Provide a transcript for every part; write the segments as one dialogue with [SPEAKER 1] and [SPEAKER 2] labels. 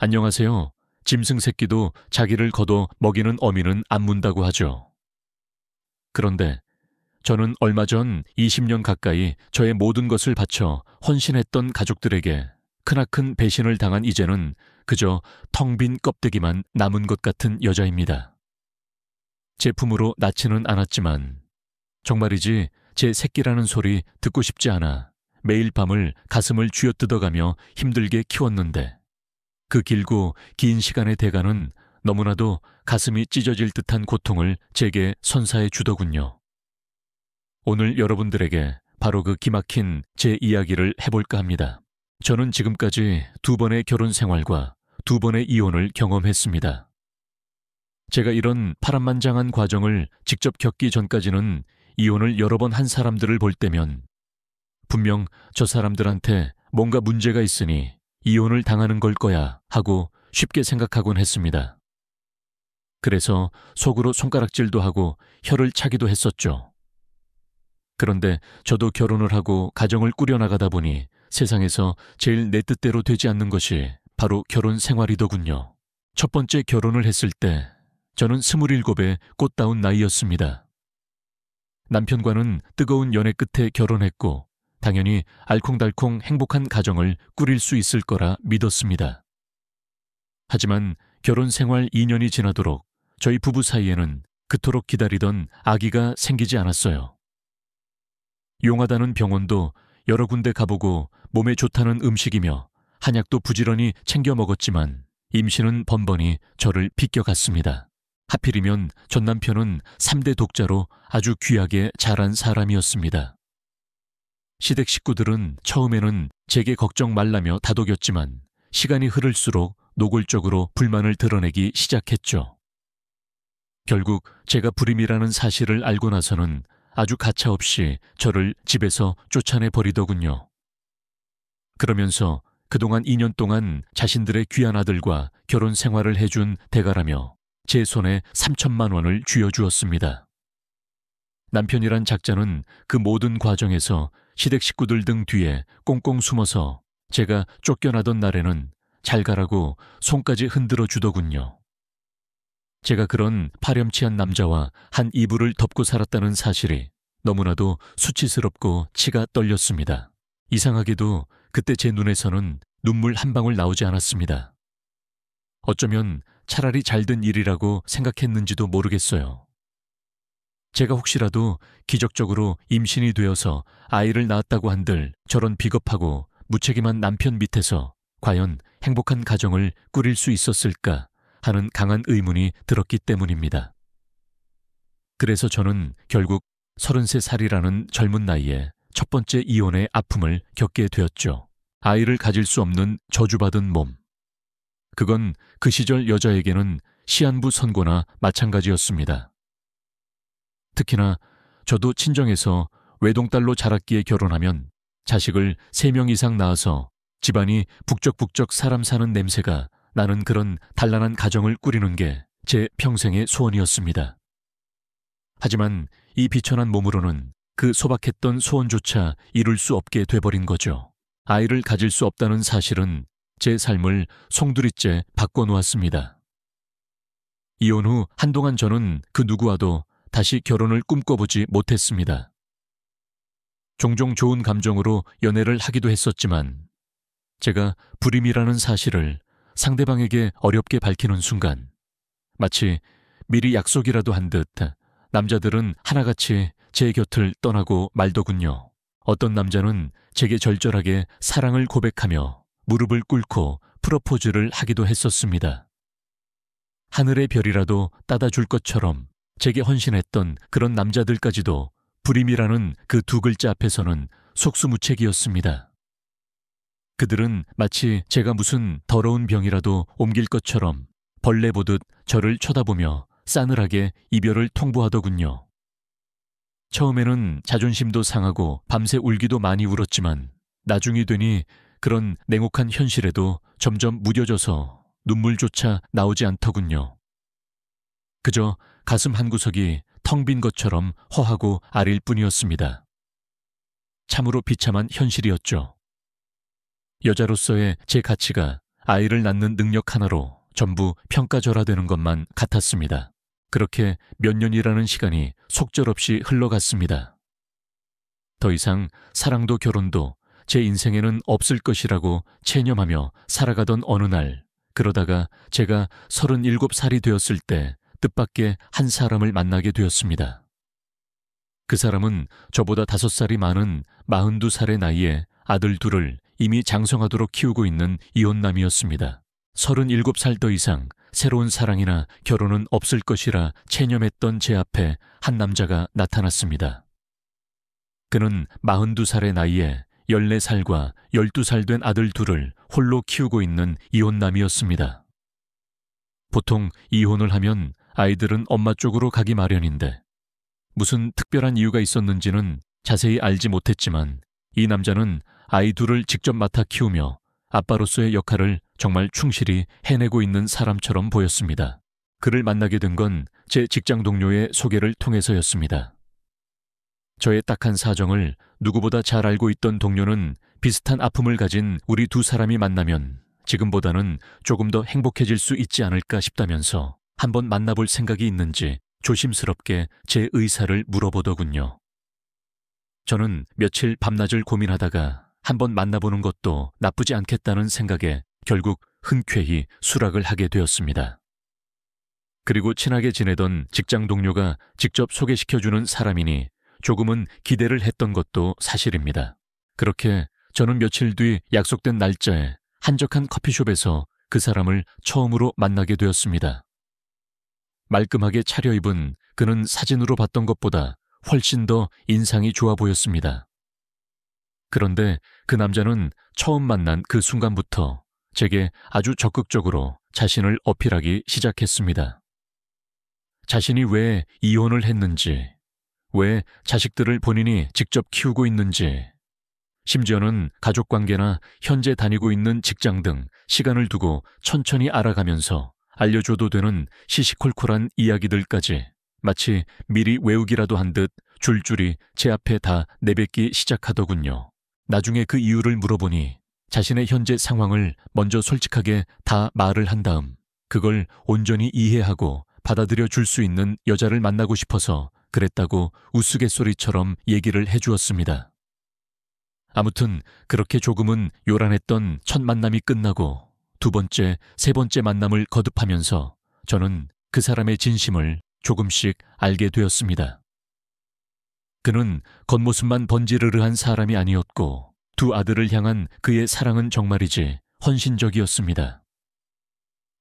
[SPEAKER 1] 안녕하세요. 짐승 새끼도 자기를 거둬 먹이는 어미는 안 문다고 하죠. 그런데 저는 얼마 전 20년 가까이 저의 모든 것을 바쳐 헌신했던 가족들에게 크나큰 배신을 당한 이제는 그저 텅 빈 껍데기만 남은 것 같은 여자입니다. 제 품으로 낳지는 않았지만 정말이지 제 새끼라는 소리 듣고 싶지 않아 매일 밤을 가슴을 쥐어뜯어가며 힘들게 키웠는데 그 길고 긴 시간의 대가는 너무나도 가슴이 찢어질 듯한 고통을 제게 선사해 주더군요. 오늘 여러분들에게 바로 그 기막힌 제 이야기를 해볼까 합니다. 저는 지금까지 2번의 결혼 생활과 2번의 이혼을 경험했습니다. 제가 이런 파란만장한 과정을 직접 겪기 전까지는 이혼을 여러 번 한 사람들을 볼 때면 분명 저 사람들한테 뭔가 문제가 있으니 이혼을 당하는 걸 거야 하고 쉽게 생각하곤 했습니다. 그래서 속으로 손가락질도 하고 혀를 차기도 했었죠. 그런데 저도 결혼을 하고 가정을 꾸려나가다 보니 세상에서 제일 내 뜻대로 되지 않는 것이 바로 결혼 생활이더군요. 첫 번째 결혼을 했을 때 저는 27의 꽃다운 나이였습니다. 남편과는 뜨거운 연애 끝에 결혼했고 당연히 알콩달콩 행복한 가정을 꾸릴 수 있을 거라 믿었습니다. 하지만 결혼 생활 2년이 지나도록 저희 부부 사이에는 그토록 기다리던 아기가 생기지 않았어요. 용하다는 병원도 여러 군데 가보고 몸에 좋다는 음식이며 한약도 부지런히 챙겨 먹었지만 임신은 번번이 저를 비껴갔습니다. 하필이면 전 남편은 3대 독자로 아주 귀하게 자란 사람이었습니다. 시댁 식구들은 처음에는 제게 걱정 말라며 다독였지만 시간이 흐를수록 노골적으로 불만을 드러내기 시작했죠. 결국 제가 불임이라는 사실을 알고 나서는 아주 가차없이 저를 집에서 쫓아내 버리더군요. 그러면서 그동안 2년 동안 자신들의 귀한 아들과 결혼 생활을 해준 대가라며 제 손에 3천만 원을 쥐어주었습니다. 남편이란 작자는 그 모든 과정에서 시댁 식구들 등 뒤에 꽁꽁 숨어서 제가 쫓겨나던 날에는 잘 가라고 손까지 흔들어 주더군요. 제가 그런 파렴치한 남자와 한 이불을 덮고 살았다는 사실이 너무나도 수치스럽고 치가 떨렸습니다. 이상하게도 그때 제 눈에서는 눈물 한 방울 나오지 않았습니다. 어쩌면 차라리 잘된 일이라고 생각했는지도 모르겠어요. 제가 혹시라도 기적적으로 임신이 되어서 아이를 낳았다고 한들 저런 비겁하고 무책임한 남편 밑에서 과연 행복한 가정을 꾸릴 수 있었을까 하는 강한 의문이 들었기 때문입니다. 그래서 저는 결국 33살이라는 젊은 나이에 첫 번째 이혼의 아픔을 겪게 되었죠. 아이를 가질 수 없는 저주받은 몸. 그건 그 시절 여자에게는 시한부 선고나 마찬가지였습니다. 특히나 저도 친정에서 외동딸로 자랐기에 결혼하면 자식을 3명 이상 낳아서 집안이 북적북적 사람 사는 냄새가 나는 그런 단란한 가정을 꾸리는 게 제 평생의 소원이었습니다. 하지만 이 비천한 몸으로는 그 소박했던 소원조차 이룰 수 없게 돼버린 거죠. 아이를 가질 수 없다는 사실은 제 삶을 송두리째 바꿔놓았습니다. 이혼 후 한동안 저는 그 누구와도 다시 결혼을 꿈꿔보지 못했습니다. 종종 좋은 감정으로 연애를 하기도 했었지만 제가 불임이라는 사실을 상대방에게 어렵게 밝히는 순간 마치 미리 약속이라도 한 듯 남자들은 하나같이 제 곁을 떠나고 말더군요. 어떤 남자는 제게 절절하게 사랑을 고백하며 무릎을 꿇고 프러포즈를 하기도 했었습니다. 하늘의 별이라도 따다 줄 것처럼 제게 헌신했던 그런 남자들까지도 불임이라는 그 2글자 앞에서는 속수무책이었습니다. 그들은 마치 제가 무슨 더러운 병이라도 옮길 것처럼 벌레 보듯 저를 쳐다보며 싸늘하게 이별을 통보하더군요. 처음에는 자존심도 상하고 밤새 울기도 많이 울었지만 나중이 되니 그런 냉혹한 현실에도 점점 무뎌져서 눈물조차 나오지 않더군요. 그저 가슴 한구석이 텅 빈 것처럼 허하고 아릴 뿐이었습니다. 참으로 비참한 현실이었죠. 여자로서의 제 가치가 아이를 낳는 능력 하나로 전부 평가절하되는 것만 같았습니다. 그렇게 몇 년이라는 시간이 속절없이 흘러갔습니다. 더 이상 사랑도 결혼도 제 인생에는 없을 것이라고 체념하며 살아가던 어느 날, 그러다가 제가 37살이 되었을 때 뜻밖의 한 사람을 만나게 되었습니다. 그 사람은 저보다 5살이 많은 42살의 나이에 아들 둘을 이미 장성하도록 키우고 있는 이혼남이었습니다. 37살 더 이상 새로운 사랑이나 결혼은 없을 것이라 체념했던 제 앞에 한 남자가 나타났습니다. 그는 42살의 나이에 14살과 12살 된 아들 둘을 홀로 키우고 있는 이혼남이었습니다. 보통 이혼을 하면 아이들은 엄마 쪽으로 가기 마련인데 무슨 특별한 이유가 있었는지는 자세히 알지 못했지만 이 남자는 아이 둘을 직접 맡아 키우며 아빠로서의 역할을 정말 충실히 해내고 있는 사람처럼 보였습니다. 그를 만나게 된 건 제 직장 동료의 소개를 통해서였습니다. 저의 딱한 사정을 누구보다 잘 알고 있던 동료는 비슷한 아픔을 가진 우리 두 사람이 만나면 지금보다는 조금 더 행복해질 수 있지 않을까 싶다면서 한번 만나볼 생각이 있는지 조심스럽게 제 의사를 물어보더군요. 저는 며칠 밤낮을 고민하다가 한번 만나보는 것도 나쁘지 않겠다는 생각에 결국 흔쾌히 수락을 하게 되었습니다. 그리고 친하게 지내던 직장 동료가 직접 소개시켜주는 사람이니 조금은 기대를 했던 것도 사실입니다. 그렇게 저는 며칠 뒤 약속된 날짜에 한적한 커피숍에서 그 사람을 처음으로 만나게 되었습니다. 말끔하게 차려입은 그는 사진으로 봤던 것보다 훨씬 더 인상이 좋아 보였습니다. 그런데 그 남자는 처음 만난 그 순간부터 제게 아주 적극적으로 자신을 어필하기 시작했습니다. 자신이 왜 이혼을 했는지, 왜 자식들을 본인이 직접 키우고 있는지, 심지어는 가족관계나 현재 다니고 있는 직장 등 시간을 두고 천천히 알아가면서 알려줘도 되는 시시콜콜한 이야기들까지 마치 미리 외우기라도 한 듯 줄줄이 제 앞에 다 내뱉기 시작하더군요. 나중에 그 이유를 물어보니 자신의 현재 상황을 먼저 솔직하게 다 말을 한 다음 그걸 온전히 이해하고 받아들여 줄 수 있는 여자를 만나고 싶어서 그랬다고 우스갯소리처럼 얘기를 해주었습니다. 아무튼 그렇게 조금은 요란했던 첫 만남이 끝나고 두 번째, 세 번째 만남을 거듭하면서 저는 그 사람의 진심을 조금씩 알게 되었습니다. 그는 겉모습만 번지르르한 사람이 아니었고 두 아들을 향한 그의 사랑은 정말이지 헌신적이었습니다.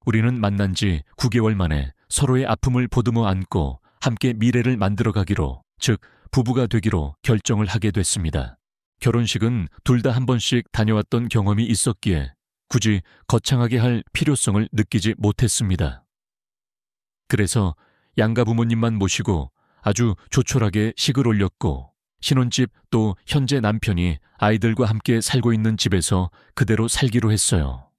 [SPEAKER 1] 우리는 만난 지 9개월 만에 서로의 아픔을 보듬어 안고 함께 미래를 만들어가기로, 즉 부부가 되기로 결정을 하게 됐습니다. 결혼식은 둘 다 한 번씩 다녀왔던 경험이 있었기에 굳이 거창하게 할 필요성을 느끼지 못했습니다. 그래서 양가 부모님만 모시고 아주 조촐하게 식을 올렸고 신혼집 또 현재 남편이 아이들과 함께 살고 있는 집에서 그대로 살기로 했어요.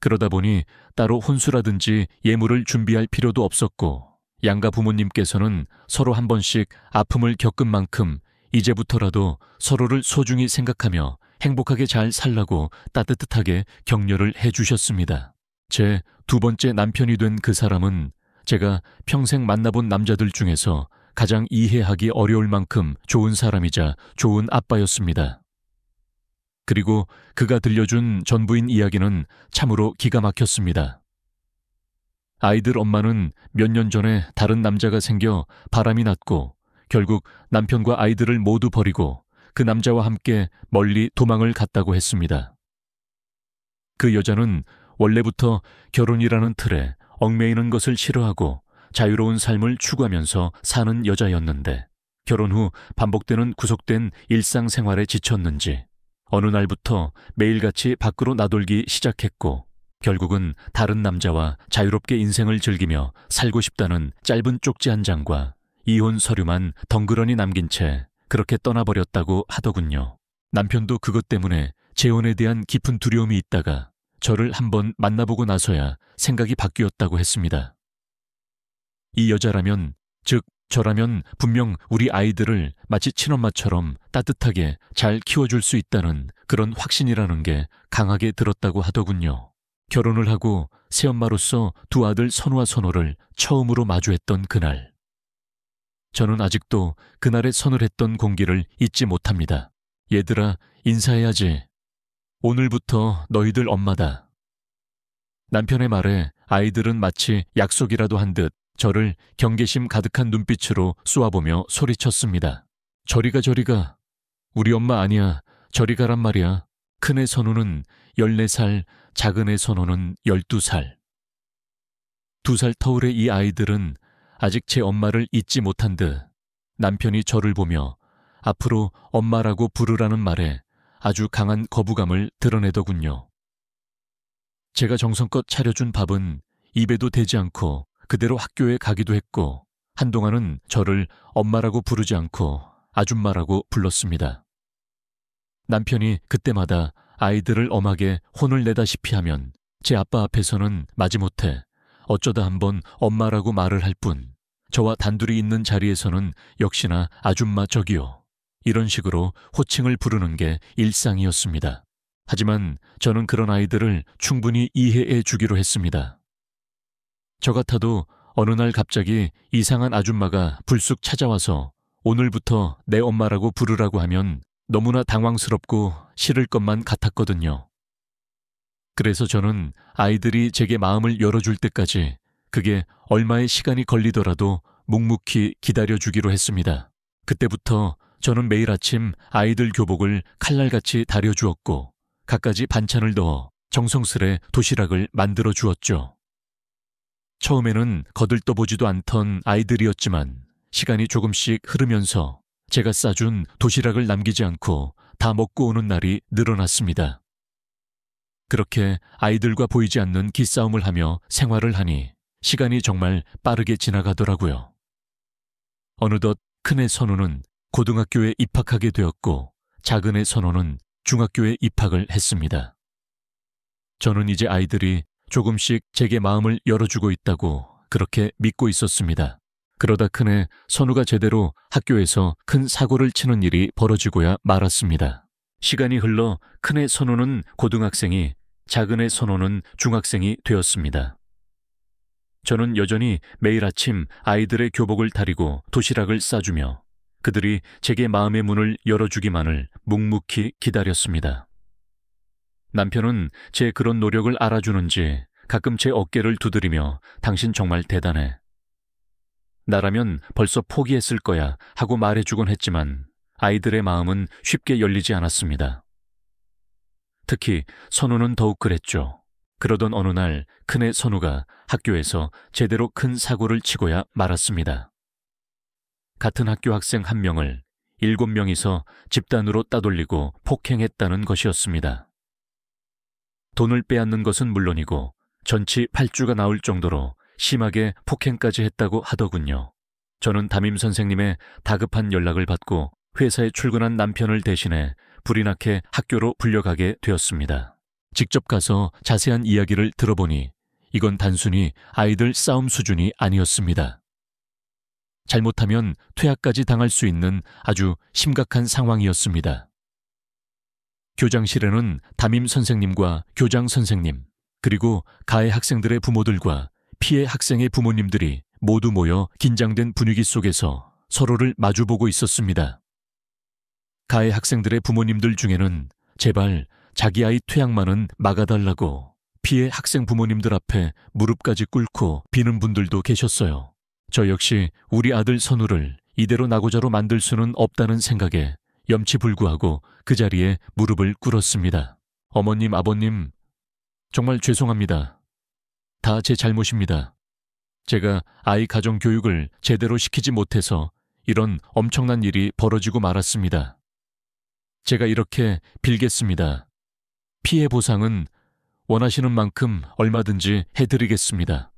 [SPEAKER 1] 그러다 보니 따로 혼수라든지 예물을 준비할 필요도 없었고 양가 부모님께서는 서로 한 번씩 아픔을 겪은 만큼 이제부터라도 서로를 소중히 생각하며 행복하게 잘 살라고 따뜻하게 격려를 해주셨습니다. 제 두 번째 남편이 된 그 사람은 제가 평생 만나본 남자들 중에서 가장 이해하기 어려울 만큼 좋은 사람이자 좋은 아빠였습니다. 그리고 그가 들려준 전부인 이야기는 참으로 기가 막혔습니다. 아이들 엄마는 몇 년 전에 다른 남자가 생겨 바람이 났고 결국 남편과 아이들을 모두 버리고 그 남자와 함께 멀리 도망을 갔다고 했습니다. 그 여자는 원래부터 결혼이라는 틀에 얽매이는 것을 싫어하고 자유로운 삶을 추구하면서 사는 여자였는데 결혼 후 반복되는 구속된 일상생활에 지쳤는지 어느 날부터 매일같이 밖으로 나돌기 시작했고 결국은 다른 남자와 자유롭게 인생을 즐기며 살고 싶다는 짧은 쪽지 한 장과 이혼 서류만 덩그러니 남긴 채 그렇게 떠나버렸다고 하더군요. 남편도 그것 때문에 재혼에 대한 깊은 두려움이 있다가 저를 한번 만나보고 나서야 생각이 바뀌었다고 했습니다. 이 여자라면, 즉 저라면 분명 우리 아이들을 마치 친엄마처럼 따뜻하게 잘 키워줄 수 있다는 그런 확신이라는 게 강하게 들었다고 하더군요. 결혼을 하고 새엄마로서 두 아들 선우와 선호를 처음으로 마주했던 그날. 저는 아직도 그날의 서늘했던 공기를 잊지 못합니다. 얘들아, 인사해야지. 오늘부터 너희들 엄마다. 남편의 말에 아이들은 마치 약속이라도 한 듯 저를 경계심 가득한 눈빛으로 쏘아보며 소리쳤습니다. 저리가. 우리 엄마 아니야. 저리 가란 말이야. 큰애 선우는 14살, 작은애 선호는 12살. 2살 터울의 이 아이들은 아직 제 엄마를 잊지 못한 듯 남편이 저를 보며 앞으로 엄마라고 부르라는 말에 아주 강한 거부감을 드러내더군요. 제가 정성껏 차려준 밥은 입에도 대지 않고 그대로 학교에 가기도 했고 한동안은 저를 엄마라고 부르지 않고 아줌마라고 불렀습니다. 남편이 그때마다 아이들을 엄하게 혼을 내다시피 하면 제 아빠 앞에서는 마지못해 어쩌다 한번 엄마라고 말을 할 뿐 저와 단둘이 있는 자리에서는 역시나 아줌마 저기요. 이런 식으로 호칭을 부르는 게 일상이었습니다. 하지만 저는 그런 아이들을 충분히 이해해 주기로 했습니다. 저 같아도 어느 날 갑자기 이상한 아줌마가 불쑥 찾아와서 오늘부터 내 엄마라고 부르라고 하면 너무나 당황스럽고 싫을 것만 같았거든요. 그래서 저는 아이들이 제게 마음을 열어줄 때까지 그게 얼마의 시간이 걸리더라도 묵묵히 기다려주기로 했습니다. 그때부터 저는 매일 아침 아이들 교복을 칼날같이 다려주었고 갖가지 반찬을 넣어 정성스레 도시락을 만들어 주었죠. 처음에는 거들떠보지도 않던 아이들이었지만 시간이 조금씩 흐르면서 제가 싸준 도시락을 남기지 않고 다 먹고 오는 날이 늘어났습니다. 그렇게 아이들과 보이지 않는 기싸움을 하며 생활을 하니 시간이 정말 빠르게 지나가더라고요. 어느덧 큰애 선우는 고등학교에 입학하게 되었고 작은애 선호는 중학교에 입학을 했습니다. 저는 이제 아이들이 조금씩 제게 마음을 열어주고 있다고 그렇게 믿고 있었습니다. 그러다 큰애 선우가 제대로 학교에서 큰 사고를 치는 일이 벌어지고야 말았습니다. 시간이 흘러 큰애 선우는 고등학생이, 작은애 선호는 중학생이 되었습니다. 저는 여전히 매일 아침 아이들의 교복을 다리고 도시락을 싸주며 그들이 제게 마음의 문을 열어주기만을 묵묵히 기다렸습니다. 남편은 제 그런 노력을 알아주는지 가끔 제 어깨를 두드리며 당신 정말 대단해. 나라면 벌써 포기했을 거야 하고 말해주곤 했지만 아이들의 마음은 쉽게 열리지 않았습니다. 특히 선우는 더욱 그랬죠. 그러던 어느 날 큰애 선우가 학교에서 제대로 큰 사고를 치고야 말았습니다. 같은 학교 학생 1명을 7명이서 집단으로 따돌리고 폭행했다는 것이었습니다. 돈을 빼앗는 것은 물론이고 전치 8주가 나올 정도로 심하게 폭행까지 했다고 하더군요. 저는 담임 선생님의 다급한 연락을 받고 회사에 출근한 남편을 대신해 불이 나게 학교로 불려가게 되었습니다. 직접 가서 자세한 이야기를 들어보니 이건 단순히 아이들 싸움 수준이 아니었습니다. 잘못하면 퇴학까지 당할 수 있는 아주 심각한 상황이었습니다. 교장실에는 담임 선생님과 교장 선생님, 그리고 가해 학생들의 부모들과 피해 학생의 부모님들이 모두 모여 긴장된 분위기 속에서 서로를 마주보고 있었습니다. 가해 학생들의 부모님들 중에는 제발 자기 아이 퇴학만은 막아달라고 피해 학생 부모님들 앞에 무릎까지 꿇고 비는 분들도 계셨어요. 저 역시 우리 아들 선우를 이대로 낙오자로 만들 수는 없다는 생각에 염치불구하고 그 자리에 무릎을 꿇었습니다. 어머님, 아버님, 정말 죄송합니다. 다 제 잘못입니다. 제가 아이 가정 교육을 제대로 시키지 못해서 이런 엄청난 일이 벌어지고 말았습니다. 제가 이렇게 빌겠습니다. 피해 보상은 원하시는 만큼 얼마든지 해드리겠습니다.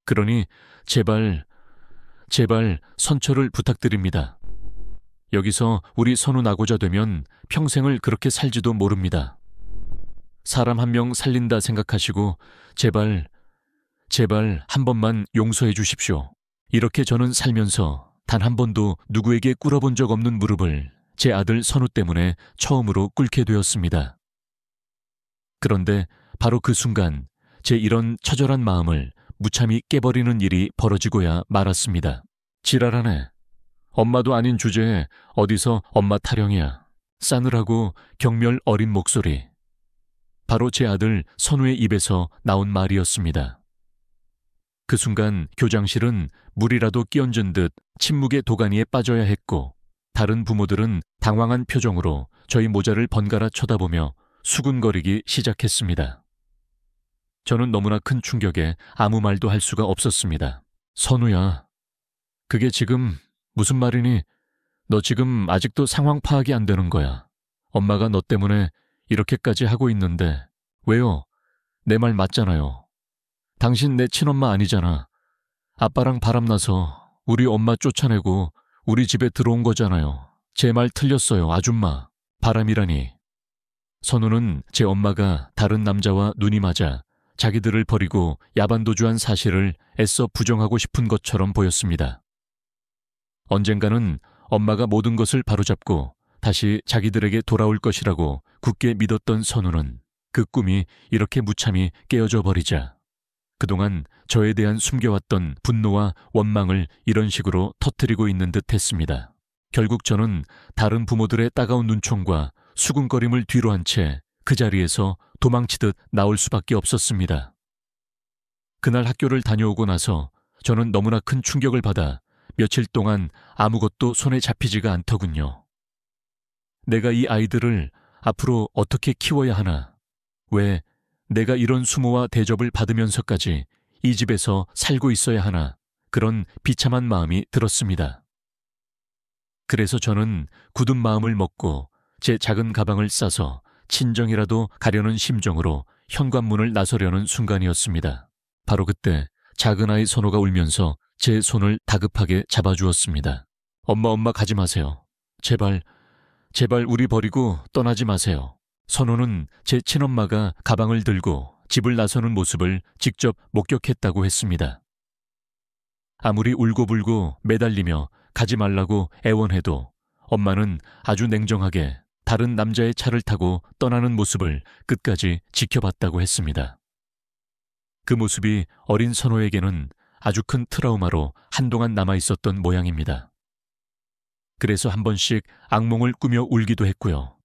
[SPEAKER 1] 그러니 제발 선처를 부탁드립니다. 여기서 우리 선우 낙오자 되면 평생을 그렇게 살지도 모릅니다. 사람 한 명 살린다 생각하시고 제발 한 번만 용서해 주십시오. 이렇게 저는 살면서 단 한 번도 누구에게 꿇어본 적 없는 무릎을 제 아들 선우 때문에 처음으로 꿇게 되었습니다. 그런데 바로 그 순간 제 이런 처절한 마음을 무참히 깨버리는 일이 벌어지고야 말았습니다. 지랄하네. 엄마도 아닌 주제에 어디서 엄마 타령이야. 싸늘하고 경멸 어린 목소리. 바로 제 아들 선우의 입에서 나온 말이었습니다. 그 순간 교장실은 물이라도 끼얹은 듯 침묵의 도가니에 빠져야 했고 다른 부모들은 당황한 표정으로 저희 모자를 번갈아 쳐다보며 수군거리기 시작했습니다. 저는 너무나 큰 충격에 아무 말도 할 수가 없었습니다. 선우야, 그게 지금 무슨 말이니? 너 지금 아직도 상황 파악이 안 되는 거야. 엄마가 너 때문에 이렇게까지 하고 있는데 왜요? 내 말 맞잖아요. 당신 내 친엄마 아니잖아. 아빠랑 바람나서 우리 엄마 쫓아내고 우리 집에 들어온 거잖아요. 제 말 틀렸어요, 아줌마. 바람이라니. 선우는 제 엄마가 다른 남자와 눈이 맞아 자기들을 버리고 야반도주한 사실을 애써 부정하고 싶은 것처럼 보였습니다. 언젠가는 엄마가 모든 것을 바로잡고 다시 자기들에게 돌아올 것이라고 굳게 믿었던 선우는 그 꿈이 이렇게 무참히 깨어져 버리자 그동안 저에 대한 숨겨왔던 분노와 원망을 이런 식으로 터뜨리고 있는 듯 했습니다. 결국 저는 다른 부모들의 따가운 눈총과 수군거림을 뒤로 한 채 그 자리에서 도망치듯 나올 수밖에 없었습니다. 그날 학교를 다녀오고 나서 저는 너무나 큰 충격을 받아 며칠 동안 아무것도 손에 잡히지가 않더군요. 내가 이 아이들을 앞으로 어떻게 키워야 하나? 왜 내가 이런 수모와 대접을 받으면서까지 이 집에서 살고 있어야 하나? 그런 비참한 마음이 들었습니다. 그래서 저는 굳은 마음을 먹고 제 작은 가방을 싸서 친정이라도 가려는 심정으로 현관문을 나서려는 순간이었습니다. 바로 그때 작은 아이 선호가 울면서 제 손을 다급하게 잡아주었습니다. 엄마 가지 마세요. 제발 우리 버리고 떠나지 마세요. 선호는 제 친엄마가 가방을 들고 집을 나서는 모습을 직접 목격했다고 했습니다. 아무리 울고불고 매달리며 가지 말라고 애원해도 엄마는 아주 냉정하게 다른 남자의 차를 타고 떠나는 모습을 끝까지 지켜봤다고 했습니다. 그 모습이 어린 선호에게는 아주 큰 트라우마로 한동안 남아있었던 모양입니다. 그래서 한 번씩 악몽을 꾸며 울기도 했고요.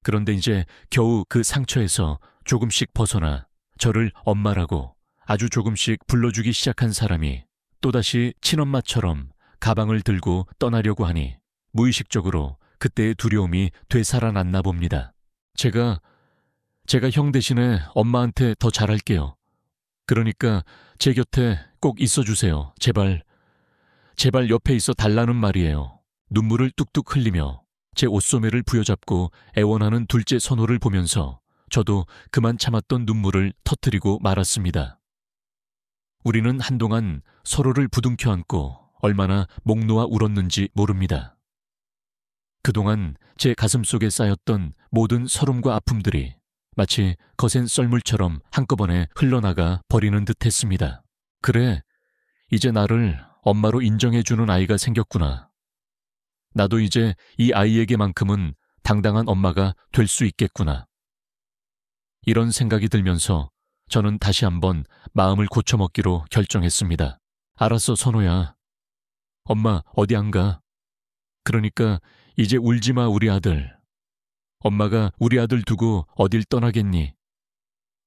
[SPEAKER 1] 그런데 이제 겨우 그 상처에서 조금씩 벗어나 저를 엄마라고 아주 조금씩 불러주기 시작한 사람이 또다시 친엄마처럼 가방을 들고 떠나려고 하니 무의식적으로 그때의 두려움이 되살아났나 봅니다. 제가 형 대신에 엄마한테 더 잘할게요. 그러니까 제 곁에 꼭 있어주세요. 제발 옆에 있어 달라는 말이에요. 눈물을 뚝뚝 흘리며 제 옷소매를 부여잡고 애원하는 둘째 선호를 보면서 저도 그만 참았던 눈물을 터뜨리고 말았습니다. 우리는 한동안 서로를 부둥켜 안고 얼마나 목 놓아 울었는지 모릅니다. 그동안 제 가슴속에 쌓였던 모든 서름과 아픔들이 마치 거센 썰물처럼 한꺼번에 흘러나가 버리는 듯 했습니다. 그래, 이제 나를 엄마로 인정해주는 아이가 생겼구나. 나도 이제 이 아이에게만큼은 당당한 엄마가 될 수 있겠구나. 이런 생각이 들면서 저는 다시 한번 마음을 고쳐먹기로 결정했습니다. 알았어, 선호야. 엄마 어디 안 가. 그러니까 이제 울지 마, 우리 아들. 엄마가 우리 아들 두고 어딜 떠나겠니?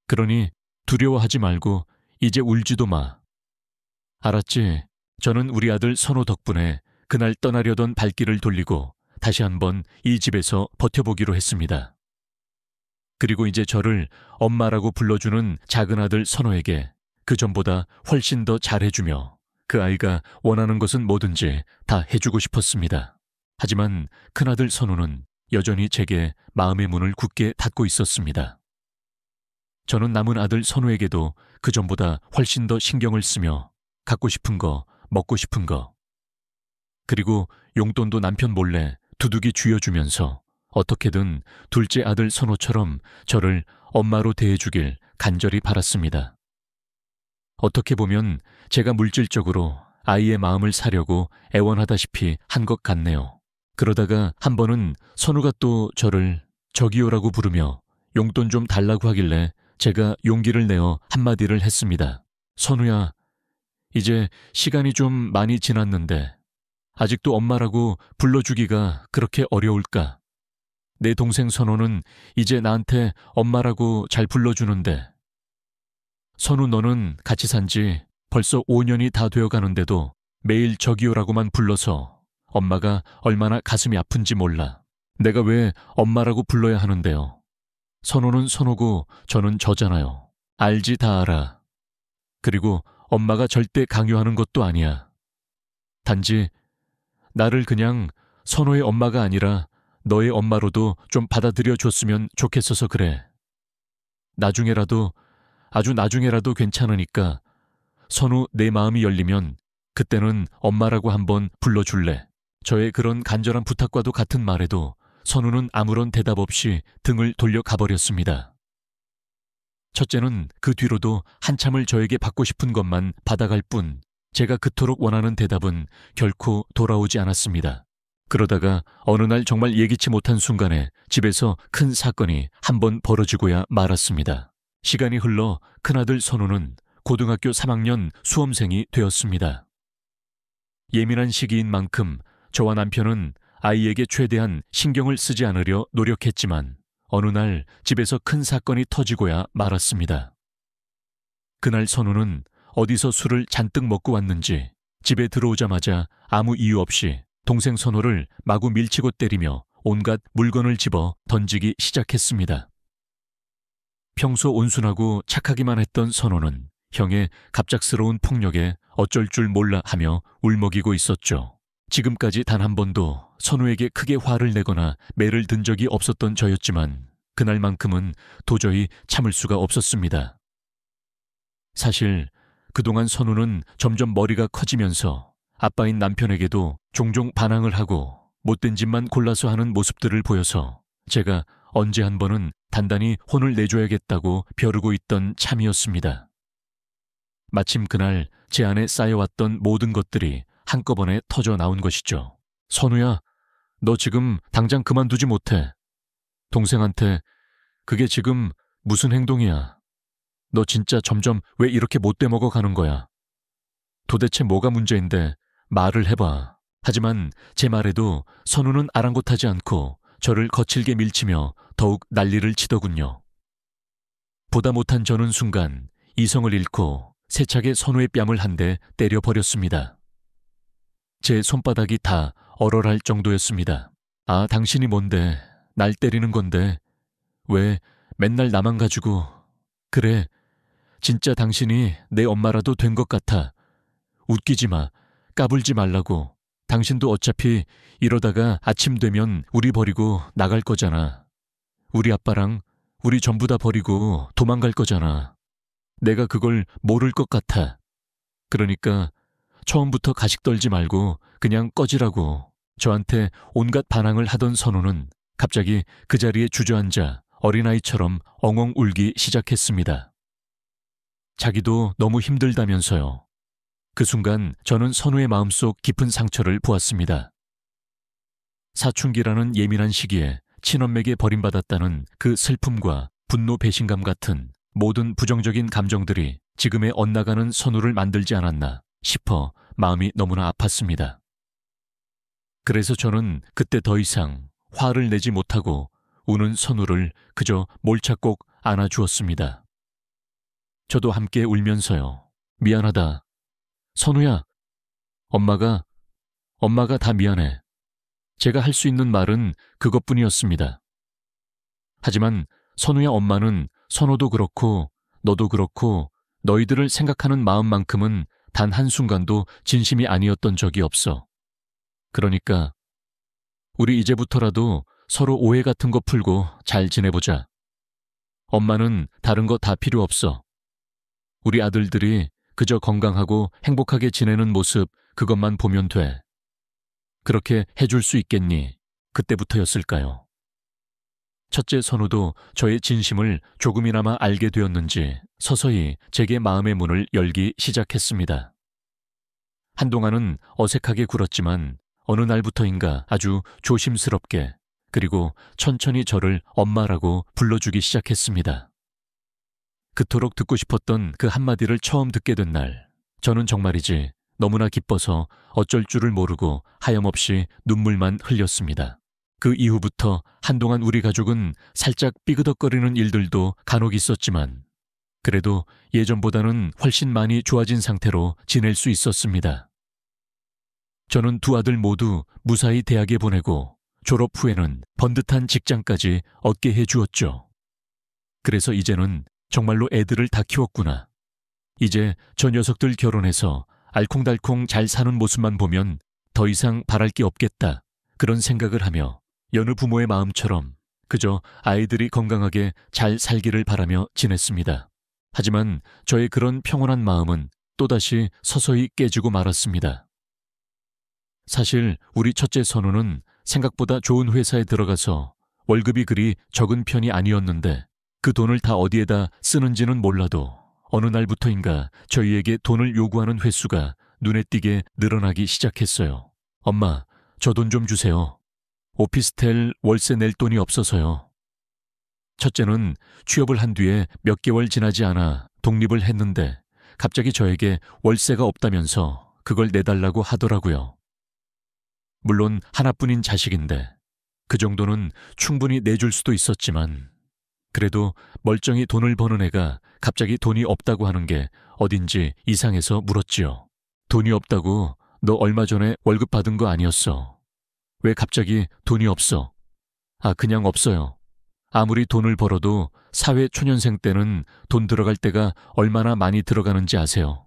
[SPEAKER 1] 그러니 두려워하지 말고 이제 울지도 마. 알았지? 저는 우리 아들 선호 덕분에 그날 떠나려던 발길을 돌리고 다시 한번 이 집에서 버텨보기로 했습니다. 그리고 이제 저를 엄마라고 불러주는 작은 아들 선호에게 그 전보다 훨씬 더 잘해주며 그 아이가 원하는 것은 뭐든지 다 해주고 싶었습니다. 하지만 큰아들 선우는 여전히 제게 마음의 문을 굳게 닫고 있었습니다. 저는 남은 아들 선우에게도 그 전보다 훨씬 더 신경을 쓰며 갖고 싶은 거, 먹고 싶은 거, 그리고 용돈도 남편 몰래 두둑이 쥐어주면서 어떻게든 둘째 아들 선우처럼 저를 엄마로 대해주길 간절히 바랐습니다. 어떻게 보면 제가 물질적으로 아이의 마음을 사려고 애원하다시피 한 것 같네요. 그러다가 한 번은 선우가 또 저를 저기요라고 부르며 용돈 좀 달라고 하길래 제가 용기를 내어 한마디를 했습니다. 선우야, 이제 시간이 좀 많이 지났는데 아직도 엄마라고 불러주기가 그렇게 어려울까? 내 동생 선우는 이제 나한테 엄마라고 잘 불러주는데 선우 너는 같이 산 지 벌써 5년이 다 되어 가는데도 매일 저기요라고만 불러서 엄마가 얼마나 가슴이 아픈지 몰라. 내가 왜 엄마라고 불러야 하는데요. 선우는 선우고 저는 저잖아요. 알지 다 알아. 그리고 엄마가 절대 강요하는 것도 아니야. 단지 나를 그냥 선우의 엄마가 아니라 너의 엄마로도 좀 받아들여 줬으면 좋겠어서 그래. 나중에라도, 아주 나중에라도 괜찮으니까 선우 내 마음이 열리면 그때는 엄마라고 한번 불러줄래. 저의 그런 간절한 부탁과도 같은 말에도 선우는 아무런 대답 없이 등을 돌려 가버렸습니다. 첫째는 그 뒤로도 한참을 저에게 받고 싶은 것만 받아갈 뿐 제가 그토록 원하는 대답은 결코 돌아오지 않았습니다. 그러다가 어느 날 정말 예기치 못한 순간에 집에서 큰 사건이 한번 벌어지고야 말았습니다. 시간이 흘러 큰아들 선우는 고등학교 3학년 수험생이 되었습니다. 예민한 시기인 만큼 저와 남편은 아이에게 최대한 신경을 쓰지 않으려 노력했지만 어느 날 집에서 큰 사건이 터지고야 말았습니다. 그날 선우는 어디서 술을 잔뜩 먹고 왔는지 집에 들어오자마자 아무 이유 없이 동생 선우를 마구 밀치고 때리며 온갖 물건을 집어 던지기 시작했습니다. 평소 온순하고 착하기만 했던 선우는 형의 갑작스러운 폭력에 어쩔 줄 몰라 하며 울먹이고 있었죠. 지금까지 단 한 번도 선우에게 크게 화를 내거나 매를 든 적이 없었던 저였지만 그날만큼은 도저히 참을 수가 없었습니다. 사실 그동안 선우는 점점 머리가 커지면서 아빠인 남편에게도 종종 반항을 하고 못된 짓만 골라서 하는 모습들을 보여서 제가 언제 한 번은 단단히 혼을 내줘야겠다고 벼르고 있던 참이었습니다. 마침 그날 제 안에 쌓여왔던 모든 것들이 한꺼번에 터져 나온 것이죠. 선우야, 너 지금 당장 그만두지 못해. 동생한테 그게 지금 무슨 행동이야. 너 진짜 점점 왜 이렇게 못돼 먹어 가는 거야. 도대체 뭐가 문제인데 말을 해봐. 하지만 제 말에도 선우는 아랑곳하지 않고 저를 거칠게 밀치며 더욱 난리를 치더군요. 보다 못한 저는 순간 이성을 잃고 세차게 선우의 뺨을 한 대 때려버렸습니다. 제 손바닥이 다 얼얼할 정도였습니다. 아, 당신이 뭔데? 날 때리는 건데 왜 맨날 나만 가지고. 그래, 진짜 당신이 내 엄마라도 된 것 같아. 웃기지 마, 까불지 말라고. 당신도 어차피 이러다가 아침 되면 우리 버리고 나갈 거잖아. 우리 아빠랑 우리 전부 다 버리고 도망갈 거잖아. 내가 그걸 모를 것 같아. 그러니까 처음부터 가식 떨지 말고 그냥 꺼지라고. 저한테 온갖 반항을 하던 선우는 갑자기 그 자리에 주저앉아 어린아이처럼 엉엉 울기 시작했습니다. 자기도 너무 힘들다면서요. 그 순간 저는 선우의 마음속 깊은 상처를 보았습니다. 사춘기라는 예민한 시기에 친엄에게 버림받았다는 그 슬픔과 분노, 배신감 같은 모든 부정적인 감정들이 지금의 엇나가는 선우를 만들지 않았나 싶어 마음이 너무나 아팠습니다. 그래서 저는 그때 더 이상 화를 내지 못하고 우는 선우를 그저 몰차꼭 안아주었습니다. 저도 함께 울면서요. 미안하다. 선우야, 엄마가 다 미안해. 제가 할 수 있는 말은 그것뿐이었습니다. 하지만 선우야, 엄마는 선우도 그렇고 너도 그렇고 너희들을 생각하는 마음만큼은 단 한순간도 진심이 아니었던 적이 없어. 그러니까 우리 이제부터라도 서로 오해 같은 거 풀고 잘 지내보자. 엄마는 다른 거 다 필요 없어. 우리 아들들이 그저 건강하고 행복하게 지내는 모습, 그것만 보면 돼. 그렇게 해줄 수 있겠니? 그때부터였을까요? 첫째 선우도 저의 진심을 조금이나마 알게 되었는지 서서히 제게 마음의 문을 열기 시작했습니다. 한동안은 어색하게 굴었지만 어느 날부터인가 아주 조심스럽게 그리고 천천히 저를 엄마라고 불러주기 시작했습니다. 그토록 듣고 싶었던 그 한마디를 처음 듣게 된 날, 저는 정말이지 너무나 기뻐서 어쩔 줄을 모르고 하염없이 눈물만 흘렸습니다. 그 이후부터 한동안 우리 가족은 살짝 삐그덕거리는 일들도 간혹 있었지만 그래도 예전보다는 훨씬 많이 좋아진 상태로 지낼 수 있었습니다. 저는 두 아들 모두 무사히 대학에 보내고 졸업 후에는 번듯한 직장까지 얻게 해주었죠. 그래서 이제는 정말로 애들을 다 키웠구나. 이제 저 녀석들 결혼해서 알콩달콩 잘 사는 모습만 보면 더 이상 바랄 게 없겠다. 그런 생각을 하며 여느 부모의 마음처럼 그저 아이들이 건강하게 잘 살기를 바라며 지냈습니다. 하지만 저의 그런 평온한 마음은 또다시 서서히 깨지고 말았습니다. 사실 우리 첫째 선우는 생각보다 좋은 회사에 들어가서 월급이 그리 적은 편이 아니었는데 그 돈을 다 어디에다 쓰는지는 몰라도 어느 날부터인가 저희에게 돈을 요구하는 횟수가 눈에 띄게 늘어나기 시작했어요. 엄마, 저 돈 좀 주세요. 오피스텔 월세 낼 돈이 없어서요. 첫째는 취업을 한 뒤에 몇 개월 지나지 않아 독립을 했는데 갑자기 저에게 월세가 없다면서 그걸 내달라고 하더라고요. 물론 하나뿐인 자식인데 그 정도는 충분히 내줄 수도 있었지만 그래도 멀쩡히 돈을 버는 애가 갑자기 돈이 없다고 하는 게 어딘지 이상해서 물었지요. 돈이 없다고 너 얼마 전에 월급 받은 거 아니었어? 왜 갑자기 돈이 없어? 아, 그냥 없어요. 아무리 돈을 벌어도 사회 초년생 때는 돈 들어갈 때가 얼마나 많이 들어가는지 아세요?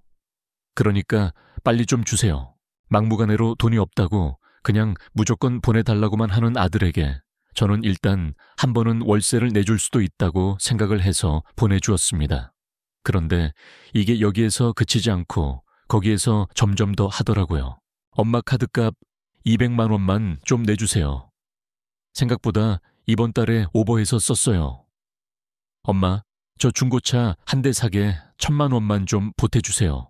[SPEAKER 1] 그러니까 빨리 좀 주세요. 막무가내로 돈이 없다고 그냥 무조건 보내달라고만 하는 아들에게 저는 일단 한 번은 월세를 내줄 수도 있다고 생각을 해서 보내주었습니다. 그런데 이게 여기에서 그치지 않고 거기에서 점점 더 하더라고요. 엄마 카드값 200만 원만 좀 내주세요. 생각보다 이번 달에 오버해서 썼어요. 엄마, 저 중고차 한 대 사게 1,000만 원만 좀 보태주세요.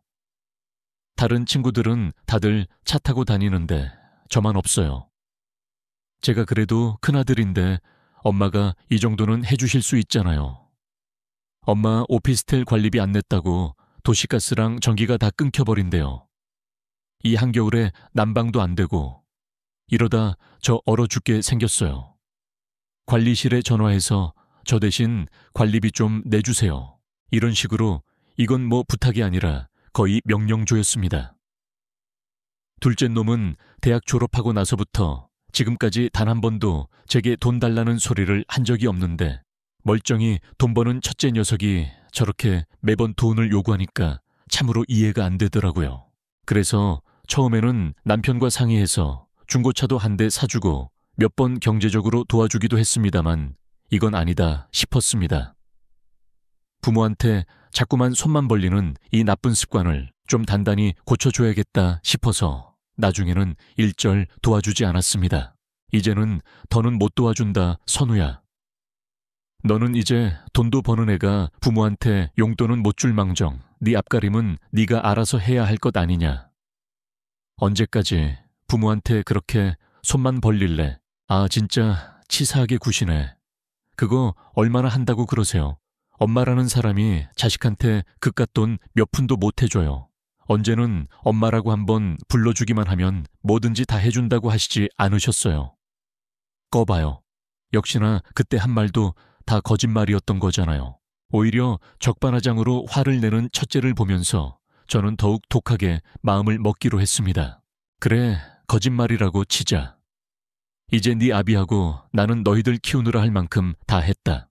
[SPEAKER 1] 다른 친구들은 다들 차 타고 다니는데 저만 없어요. 제가 그래도 큰아들인데 엄마가 이 정도는 해주실 수 있잖아요. 엄마 오피스텔 관리비 안 냈다고 도시가스랑 전기가 다 끊겨버린대요. 이 한겨울에 난방도 안 되고 이러다 저 얼어 죽게 생겼어요. 관리실에 전화해서 저 대신 관리비 좀 내주세요. 이런 식으로 이건 뭐 부탁이 아니라 거의 명령조였습니다. 둘째 놈은 대학 졸업하고 나서부터 지금까지 단 한 번도 제게 돈 달라는 소리를 한 적이 없는데 멀쩡히 돈 버는 첫째 녀석이 저렇게 매번 돈을 요구하니까 참으로 이해가 안 되더라고요. 그래서 처음에는 남편과 상의해서 중고차도 한 대 사주고 몇 번 경제적으로 도와주기도 했습니다만 이건 아니다 싶었습니다. 부모한테 자꾸만 손만 벌리는 이 나쁜 습관을 좀 단단히 고쳐줘야겠다 싶어서 나중에는 일절 도와주지 않았습니다. 이제는 더는 못 도와준다, 선우야. 너는 이제 돈도 버는 애가 부모한테 용돈은 못 줄 망정 네 앞가림은 네가 알아서 해야 할 것 아니냐. 언제까지 부모한테 그렇게 손만 벌릴래? 아, 진짜 치사하게 구시네. 그거 얼마나 한다고 그러세요? 엄마라는 사람이 자식한테 그깟 돈 몇 푼도 못 해줘요. 언제는 엄마라고 한번 불러주기만 하면 뭐든지 다 해준다고 하시지 않으셨어요. 꺼봐요. 역시나 그때 한 말도 다 거짓말이었던 거잖아요. 오히려 적반하장으로 화를 내는 첫째를 보면서 저는 더욱 독하게 마음을 먹기로 했습니다. 그래, 거짓말이라고 치자. 이제 네 아비하고 나는 너희들 키우느라 할 만큼 다 했다.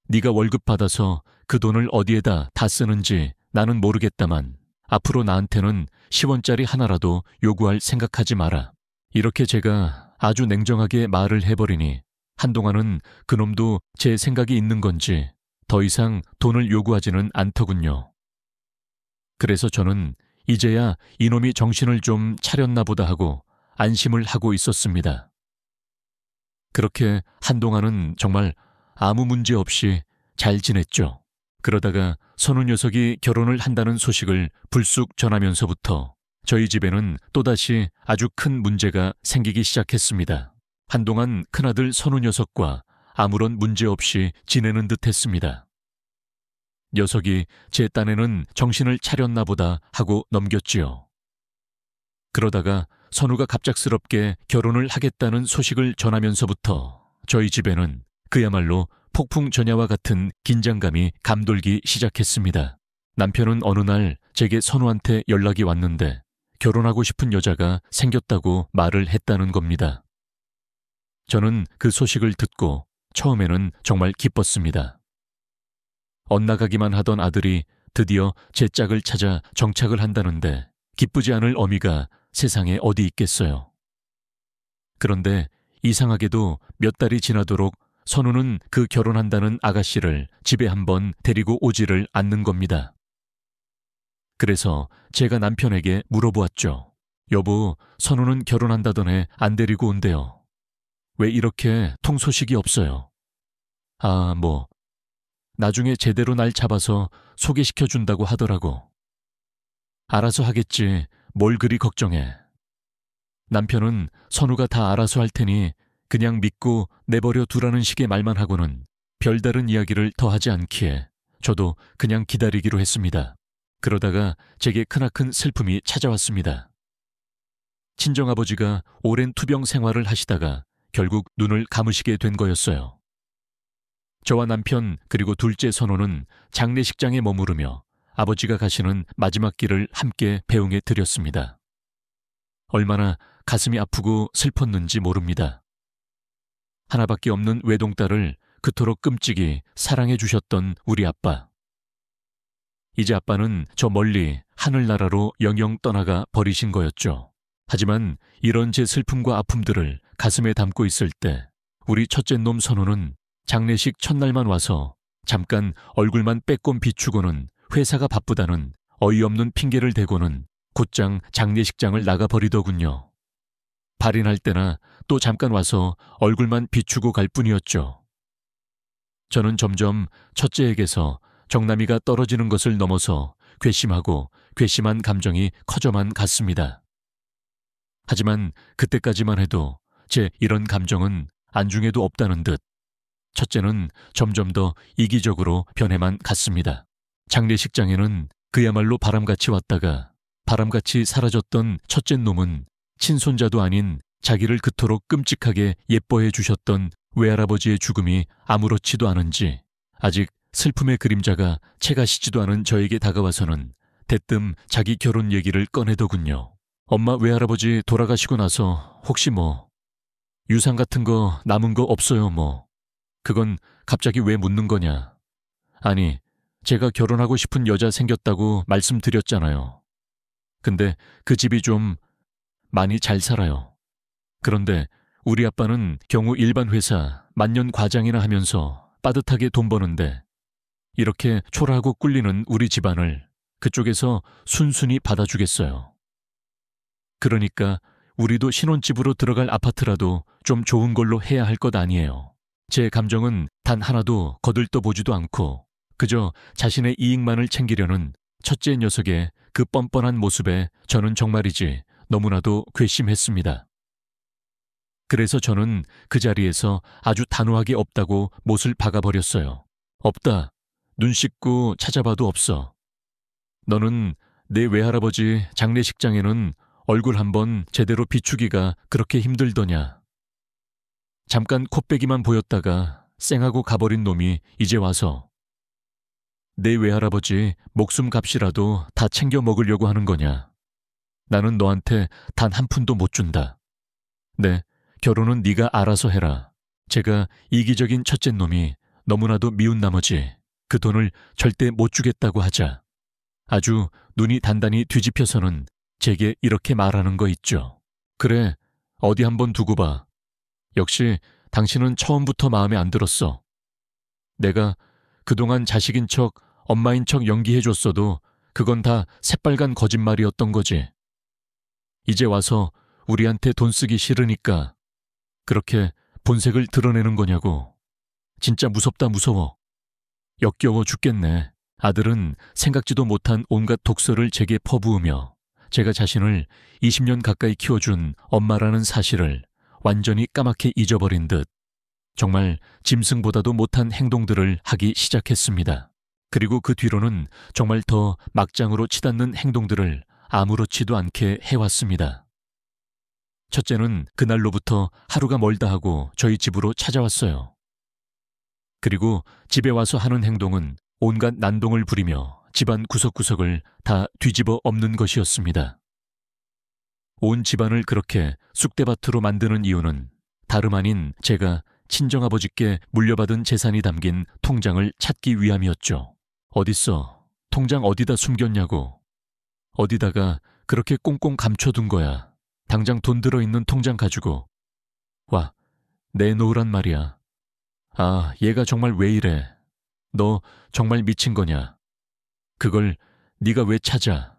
[SPEAKER 1] 네가 월급 받아서 그 돈을 어디에다 다 쓰는지 나는 모르겠다만 앞으로 나한테는 10원짜리 하나라도 요구할 생각하지 마라. 이렇게 제가 아주 냉정하게 말을 해버리니 한동안은 그놈도 제 생각이 있는 건지 더 이상 돈을 요구하지는 않더군요. 그래서 저는 이제야 이놈이 정신을 좀 차렸나 보다 하고 안심을 하고 있었습니다. 그렇게 한동안은 정말 아무 문제 없이 잘 지냈죠. 그러다가 선우 녀석이 결혼을 한다는 소식을 불쑥 전하면서부터 저희 집에는 또다시 아주 큰 문제가 생기기 시작했습니다. 한동안 큰아들 선우 녀석과 아무런 문제 없이 지내는 듯 했습니다. 녀석이 제 딴에는 정신을 차렸나 보다 하고 넘겼지요. 그러다가 선우가 갑작스럽게 결혼을 하겠다는 소식을 전하면서부터 저희 집에는 그야말로 폭풍 전야와 같은 긴장감이 감돌기 시작했습니다. 남편은 어느 날 제게 선우한테 연락이 왔는데 결혼하고 싶은 여자가 생겼다고 말을 했다는 겁니다. 저는 그 소식을 듣고 처음에는 정말 기뻤습니다. 엇나가기만 하던 아들이 드디어 제 짝을 찾아 정착을 한다는데 기쁘지 않을 어미가 세상에 어디 있겠어요. 그런데 이상하게도 몇 달이 지나도록 선우는 그 결혼한다는 아가씨를 집에 한번 데리고 오지를 않는 겁니다. 그래서 제가 남편에게 물어보았죠. 여보, 선우는 결혼한다더니 안 데리고 온대요. 왜 이렇게 통소식이 없어요? 나중에 제대로 날 잡아서 소개시켜준다고 하더라고. 알아서 하겠지, 뭘 그리 걱정해. 남편은 선우가 다 알아서 할 테니 그냥 믿고 내버려 두라는 식의 말만 하고는 별다른 이야기를 더 하지 않기에 저도 그냥 기다리기로 했습니다. 그러다가 제게 크나큰 슬픔이 찾아왔습니다. 친정아버지가 오랜 투병 생활을 하시다가 결국 눈을 감으시게 된 거였어요. 저와 남편 그리고 둘째 선호는 장례식장에 머무르며 아버지가 가시는 마지막 길을 함께 배웅해 드렸습니다. 얼마나 가슴이 아프고 슬펐는지 모릅니다. 하나밖에 없는 외동딸을 그토록 끔찍이 사랑해 주셨던 우리 아빠. 이제 아빠는 저 멀리 하늘나라로 영영 떠나가 버리신 거였죠. 하지만 이런 제 슬픔과 아픔들을 가슴에 담고 있을 때 우리 첫째 놈 선우는 장례식 첫날만 와서 잠깐 얼굴만 빼꼼 비추고는 회사가 바쁘다는 어이없는 핑계를 대고는 곧장 장례식장을 나가버리더군요. 발인할 때나 또 잠깐 와서 얼굴만 비추고 갈 뿐이었죠. 저는 점점 첫째에게서 정남이가 떨어지는 것을 넘어서 괘씸하고 괘씸한 감정이 커져만 갔습니다. 하지만 그때까지만 해도 제 이런 감정은 안중에도 없다는 듯 첫째는 점점 더 이기적으로 변해만 갔습니다. 장례식장에는 그야말로 바람같이 왔다가 바람같이 사라졌던 첫째 놈은 친손자도 아닌 자기를 그토록 끔찍하게 예뻐해 주셨던 외할아버지의 죽음이 아무렇지도 않은지 아직 슬픔의 그림자가 채가시지도 않은 저에게 다가와서는 대뜸 자기 결혼 얘기를 꺼내더군요. 엄마 외할아버지 돌아가시고 나서 혹시 유산 같은 거 남은 거 없어요 그건 갑자기 왜 묻는 거냐. 아니, 제가 결혼하고 싶은 여자 생겼다고 말씀드렸잖아요. 근데 그 집이 좀 많이 잘 살아요. 그런데 우리 아빠는 경우 일반 회사 만년 과장이나 하면서 빠듯하게 돈 버는데 이렇게 초라하고 꿀리는 우리 집안을 그쪽에서 순순히 받아주겠어요. 그러니까 우리도 신혼집으로 들어갈 아파트라도 좀 좋은 걸로 해야 할 것 아니에요. 제 감정은 단 하나도 거들떠보지도 않고 그저 자신의 이익만을 챙기려는 첫째 녀석의 그 뻔뻔한 모습에 저는 정말이지 너무나도 괘씸했습니다. 그래서 저는 그 자리에서 아주 단호하게 없다고 못을 박아버렸어요. 없다. 눈 씻고 찾아봐도 없어. 너는 내 외할아버지 장례식장에는 얼굴 한번 제대로 비추기가 그렇게 힘들더냐. 잠깐 콧배기만 보였다가 쌩하고 가버린 놈이 이제 와서 내 외할아버지 목숨 값이라도 다 챙겨 먹으려고 하는 거냐. 나는 너한테 단 한 푼도 못 준다. 네, 결혼은 네가 알아서 해라. 제가 이기적인 첫째 놈이 너무나도 미운 나머지 그 돈을 절대 못 주겠다고 하자. 아주 눈이 단단히 뒤집혀서는 제게 이렇게 말하는 거 있죠. 그래, 어디 한번 두고 봐. 역시 당신은 처음부터 마음에 안 들었어. 내가 그동안 자식인 척 엄마인 척 연기해줬어도 그건 다 새빨간 거짓말이었던 거지. 이제 와서 우리한테 돈 쓰기 싫으니까 그렇게 본색을 드러내는 거냐고. 진짜 무섭다 무서워. 역겨워 죽겠네. 아들은 생각지도 못한 온갖 독설을 제게 퍼부으며 제가 자신을 20년 가까이 키워준 엄마라는 사실을 완전히 까맣게 잊어버린 듯 정말 짐승보다도 못한 행동들을 하기 시작했습니다. 그리고 그 뒤로는 정말 더 막장으로 치닫는 행동들을 아무렇지도 않게 해왔습니다. 첫째는 그날로부터 하루가 멀다 하고 저희 집으로 찾아왔어요. 그리고 집에 와서 하는 행동은 온갖 난동을 부리며 집안 구석구석을 다 뒤집어 엎는 것이었습니다. 온 집안을 그렇게 쑥대밭으로 만드는 이유는 다름 아닌 제가 친정아버지께 물려받은 재산이 담긴 통장을 찾기 위함이었죠. 어딨어? 통장 어디다 숨겼냐고. 어디다가 그렇게 꽁꽁 감춰둔 거야. 당장 돈 들어있는 통장 가지고 와, 내놓으란 말이야. 아, 얘가 정말 왜 이래? 너 정말 미친 거냐? 그걸 네가 왜 찾아?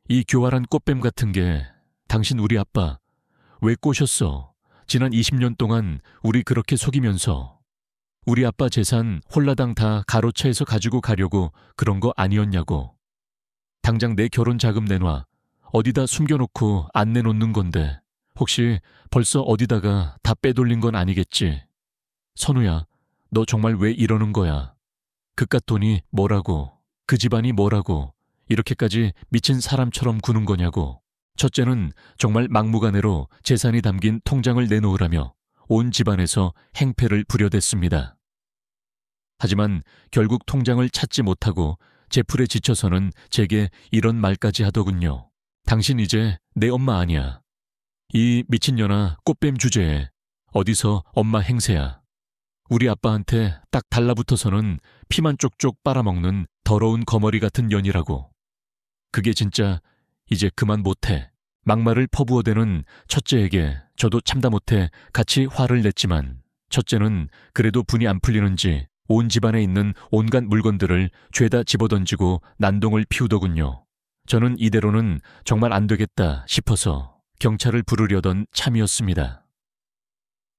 [SPEAKER 1] 이 교활한 꽃뱀 같은 게 당신 우리 아빠 왜 꼬셨어? 지난 20년 동안 우리 그렇게 속이면서 우리 아빠 재산 홀라당 다 가로채에서 가지고 가려고 그런 거 아니었냐고. 당장 내 결혼 자금 내놔. 어디다 숨겨놓고 안 내놓는 건데 혹시 벌써 어디다가 다 빼돌린 건 아니겠지? 선우야, 너 정말 왜 이러는 거야? 그깟 돈이 뭐라고? 그 집안이 뭐라고? 이렇게까지 미친 사람처럼 구는 거냐고. 첫째는 정말 막무가내로 재산이 담긴 통장을 내놓으라며 온 집안에서 행패를 부려댔습니다. 하지만 결국 통장을 찾지 못하고 제풀에 지쳐서는 제게 이런 말까지 하더군요. 당신 이제 내 엄마 아니야. 이 미친년아 꽃뱀 주제에 어디서 엄마 행세야. 우리 아빠한테 딱 달라붙어서는 피만 쪽쪽 빨아먹는 더러운 거머리 같은 년이라고. 그게 진짜 이제 그만 못해. 막말을 퍼부어대는 첫째에게 저도 참다 못해 같이 화를 냈지만 첫째는 그래도 분이 안 풀리는지 온 집안에 있는 온갖 물건들을 죄다 집어던지고 난동을 피우더군요. 저는 이대로는 정말 안 되겠다 싶어서 경찰을 부르려던 참이었습니다.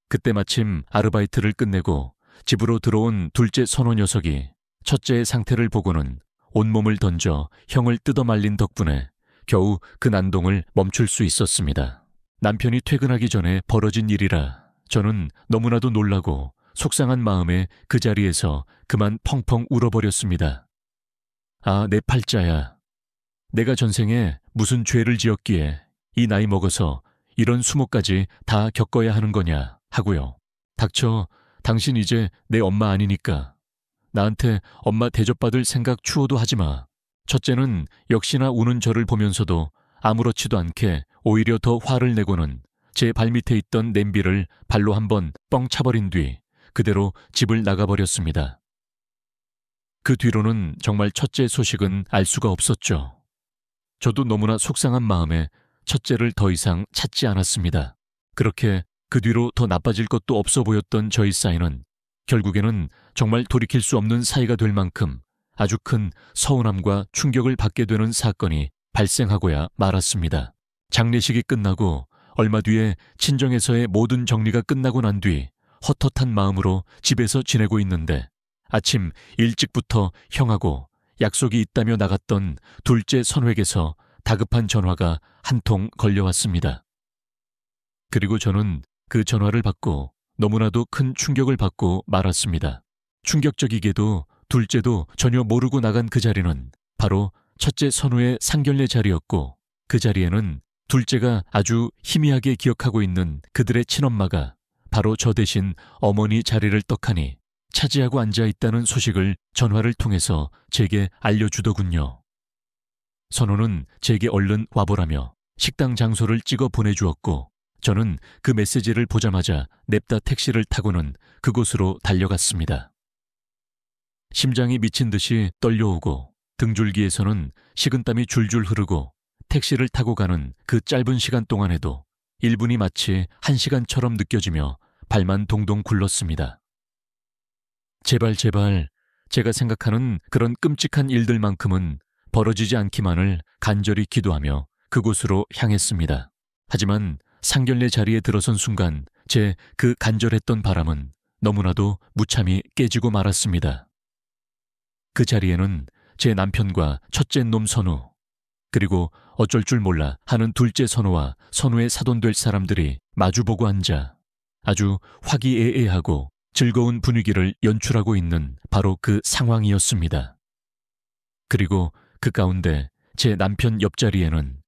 [SPEAKER 1] 그때 마침 아르바이트를 끝내고 집으로 들어온 둘째 선호 녀석이 첫째의 상태를 보고는 온몸을 던져 형을 뜯어말린 덕분에 겨우 그 난동을 멈출 수 있었습니다. 남편이 퇴근하기 전에 벌어진 일이라 저는 너무나도 놀라고 속상한 마음에 그 자리에서 그만 펑펑 울어버렸습니다. 아, 내 팔자야. 내가 전생에 무슨 죄를 지었기에 이 나이 먹어서 이런 수모까지 다 겪어야 하는 거냐 하고요. 닥쳐, 당신 이제 내 엄마 아니니까. 나한테 엄마 대접받을 생각 추호도 하지 마. 첫째는 역시나 우는 저를 보면서도 아무렇지도 않게 오히려 더 화를 내고는 제 발밑에 있던 냄비를 발로 한번 뻥 차버린 뒤 그대로 집을 나가버렸습니다. 그 뒤로는 정말 첫째 소식은 알 수가 없었죠. 저도 너무나 속상한 마음에 첫째를 더 이상 찾지 않았습니다. 그렇게 그 뒤로 더 나빠질 것도 없어 보였던 저희 사이는 결국에는 정말 돌이킬 수 없는 사이가 될 만큼 아주 큰 서운함과 충격을 받게 되는 사건이 발생하고야 말았습니다. 장례식이 끝나고 얼마 뒤에 친정에서의 모든 정리가 끝나고 난 뒤 헛헛한 마음으로 집에서 지내고 있는데 아침 일찍부터 형하고 약속이 있다며 나갔던 둘째 선획에서 다급한 전화가 한 통 걸려왔습니다. 그리고 저는 그 전화를 받고 너무나도 큰 충격을 받고 말았습니다. 충격적이게도 둘째도 전혀 모르고 나간 그 자리는 바로 첫째 선우의 상견례 자리였고 그 자리에는 둘째가 아주 희미하게 기억하고 있는 그들의 친엄마가 바로 저 대신 어머니 자리를 떡하니 차지하고 앉아있다는 소식을 전화를 통해서 제게 알려주더군요. 선우는 제게 얼른 와보라며 식당 장소를 찍어 보내주었고 저는 그 메시지를 보자마자 냅다 택시를 타고는 그곳으로 달려갔습니다. 심장이 미친 듯이 떨려오고 등줄기에서는 식은땀이 줄줄 흐르고 택시를 타고 가는 그 짧은 시간 동안에도 1분이 마치 1시간처럼 느껴지며 발만 동동 굴렀습니다. 제발 제가 생각하는 그런 끔찍한 일들만큼은 벌어지지 않기만을 간절히 기도하며 그곳으로 향했습니다. 하지만 상견례 자리에 들어선 순간 제 그 간절했던 바람은 너무나도 무참히 깨지고 말았습니다. 그 자리에는 제 남편과 첫째 놈 선우, 그리고 어쩔 줄 몰라 하는 둘째 선호와 선호의 사돈될 사람들이 마주보고 앉아 아주 화기애애하고 즐거운 분위기를 연출하고 있는 바로 그 상황이었습니다. 그리고 그 가운데 제 남편 옆자리에는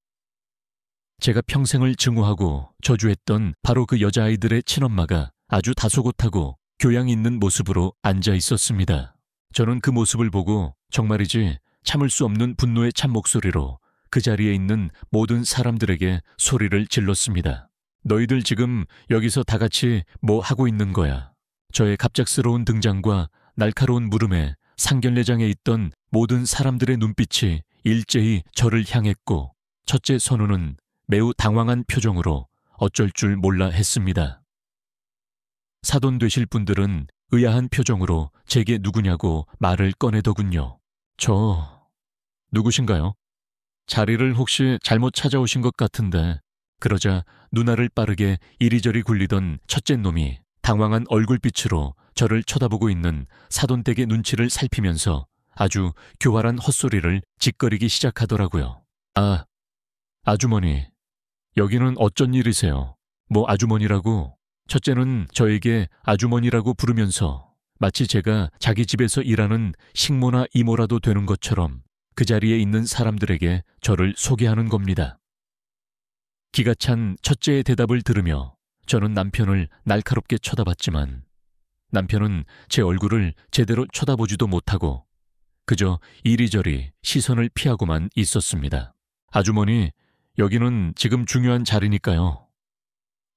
[SPEAKER 1] 제가 평생을 증오하고 저주했던 바로 그 여자아이들의 친엄마가 아주 다소곳하고 교양 있는 모습으로 앉아 있었습니다. 저는 그 모습을 보고 정말이지 참을 수 없는 분노의 찬 목소리로 그 자리에 있는 모든 사람들에게 소리를 질렀습니다. 너희들 지금 여기서 다 같이 뭐 하고 있는 거야? 저의 갑작스러운 등장과 날카로운 물음에 상견례장에 있던 모든 사람들의 눈빛이 일제히 저를 향했고 첫째 선우는 매우 당황한 표정으로 어쩔 줄 몰라 했습니다. 사돈 되실 분들은 의아한 표정으로 제게 누구냐고 말을 꺼내더군요. 저 누구신가요? 자리를 혹시 잘못 찾아오신 것 같은데. 그러자 누나를 빠르게 이리저리 굴리던 첫째 놈이 당황한 얼굴빛으로 저를 쳐다보고 있는 사돈댁의 눈치를 살피면서 아주 교활한 헛소리를 짓거리기 시작하더라고요. 아, 아주머니, 여기는 어쩐 일이세요? 뭐 아주머니라고? 첫째는 저에게 아주머니라고 부르면서 마치 제가 자기 집에서 일하는 식모나 이모라도 되는 것처럼 그 자리에 있는 사람들에게 저를 소개하는 겁니다. 기가 찬 첫째의 대답을 들으며 저는 남편을 날카롭게 쳐다봤지만 남편은 제 얼굴을 제대로 쳐다보지도 못하고 그저 이리저리 시선을 피하고만 있었습니다. 아주머니, 여기는 지금 중요한 자리니까요.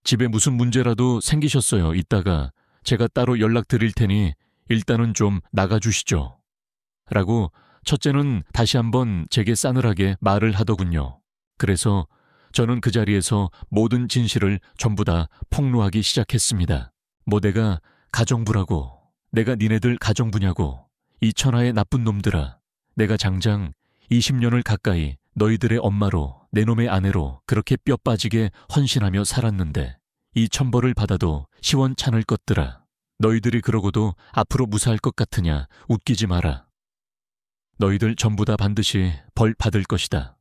[SPEAKER 1] 집에 무슨 문제라도 생기셨어요. 이따가 제가 따로 연락드릴 테니 일단은 좀 나가주시죠. 라고 첫째는 다시 한번 제게 싸늘하게 말을 하더군요. 그래서 저는 그 자리에서 모든 진실을 전부 다 폭로하기 시작했습니다. 뭐 내가 가정부라고, 내가 니네들 가정부냐고, 이 천하의 나쁜 놈들아, 내가 장장 20년을 가까이 너희들의 엄마로, 내 놈의 아내로 그렇게 뼈 빠지게 헌신하며 살았는데 이 천벌을 받아도 시원찮을 것들아. 너희들이 그러고도 앞으로 무사할 것 같으냐? 웃기지 마라. 너희들 전부 다 반드시 벌 받을 것이다.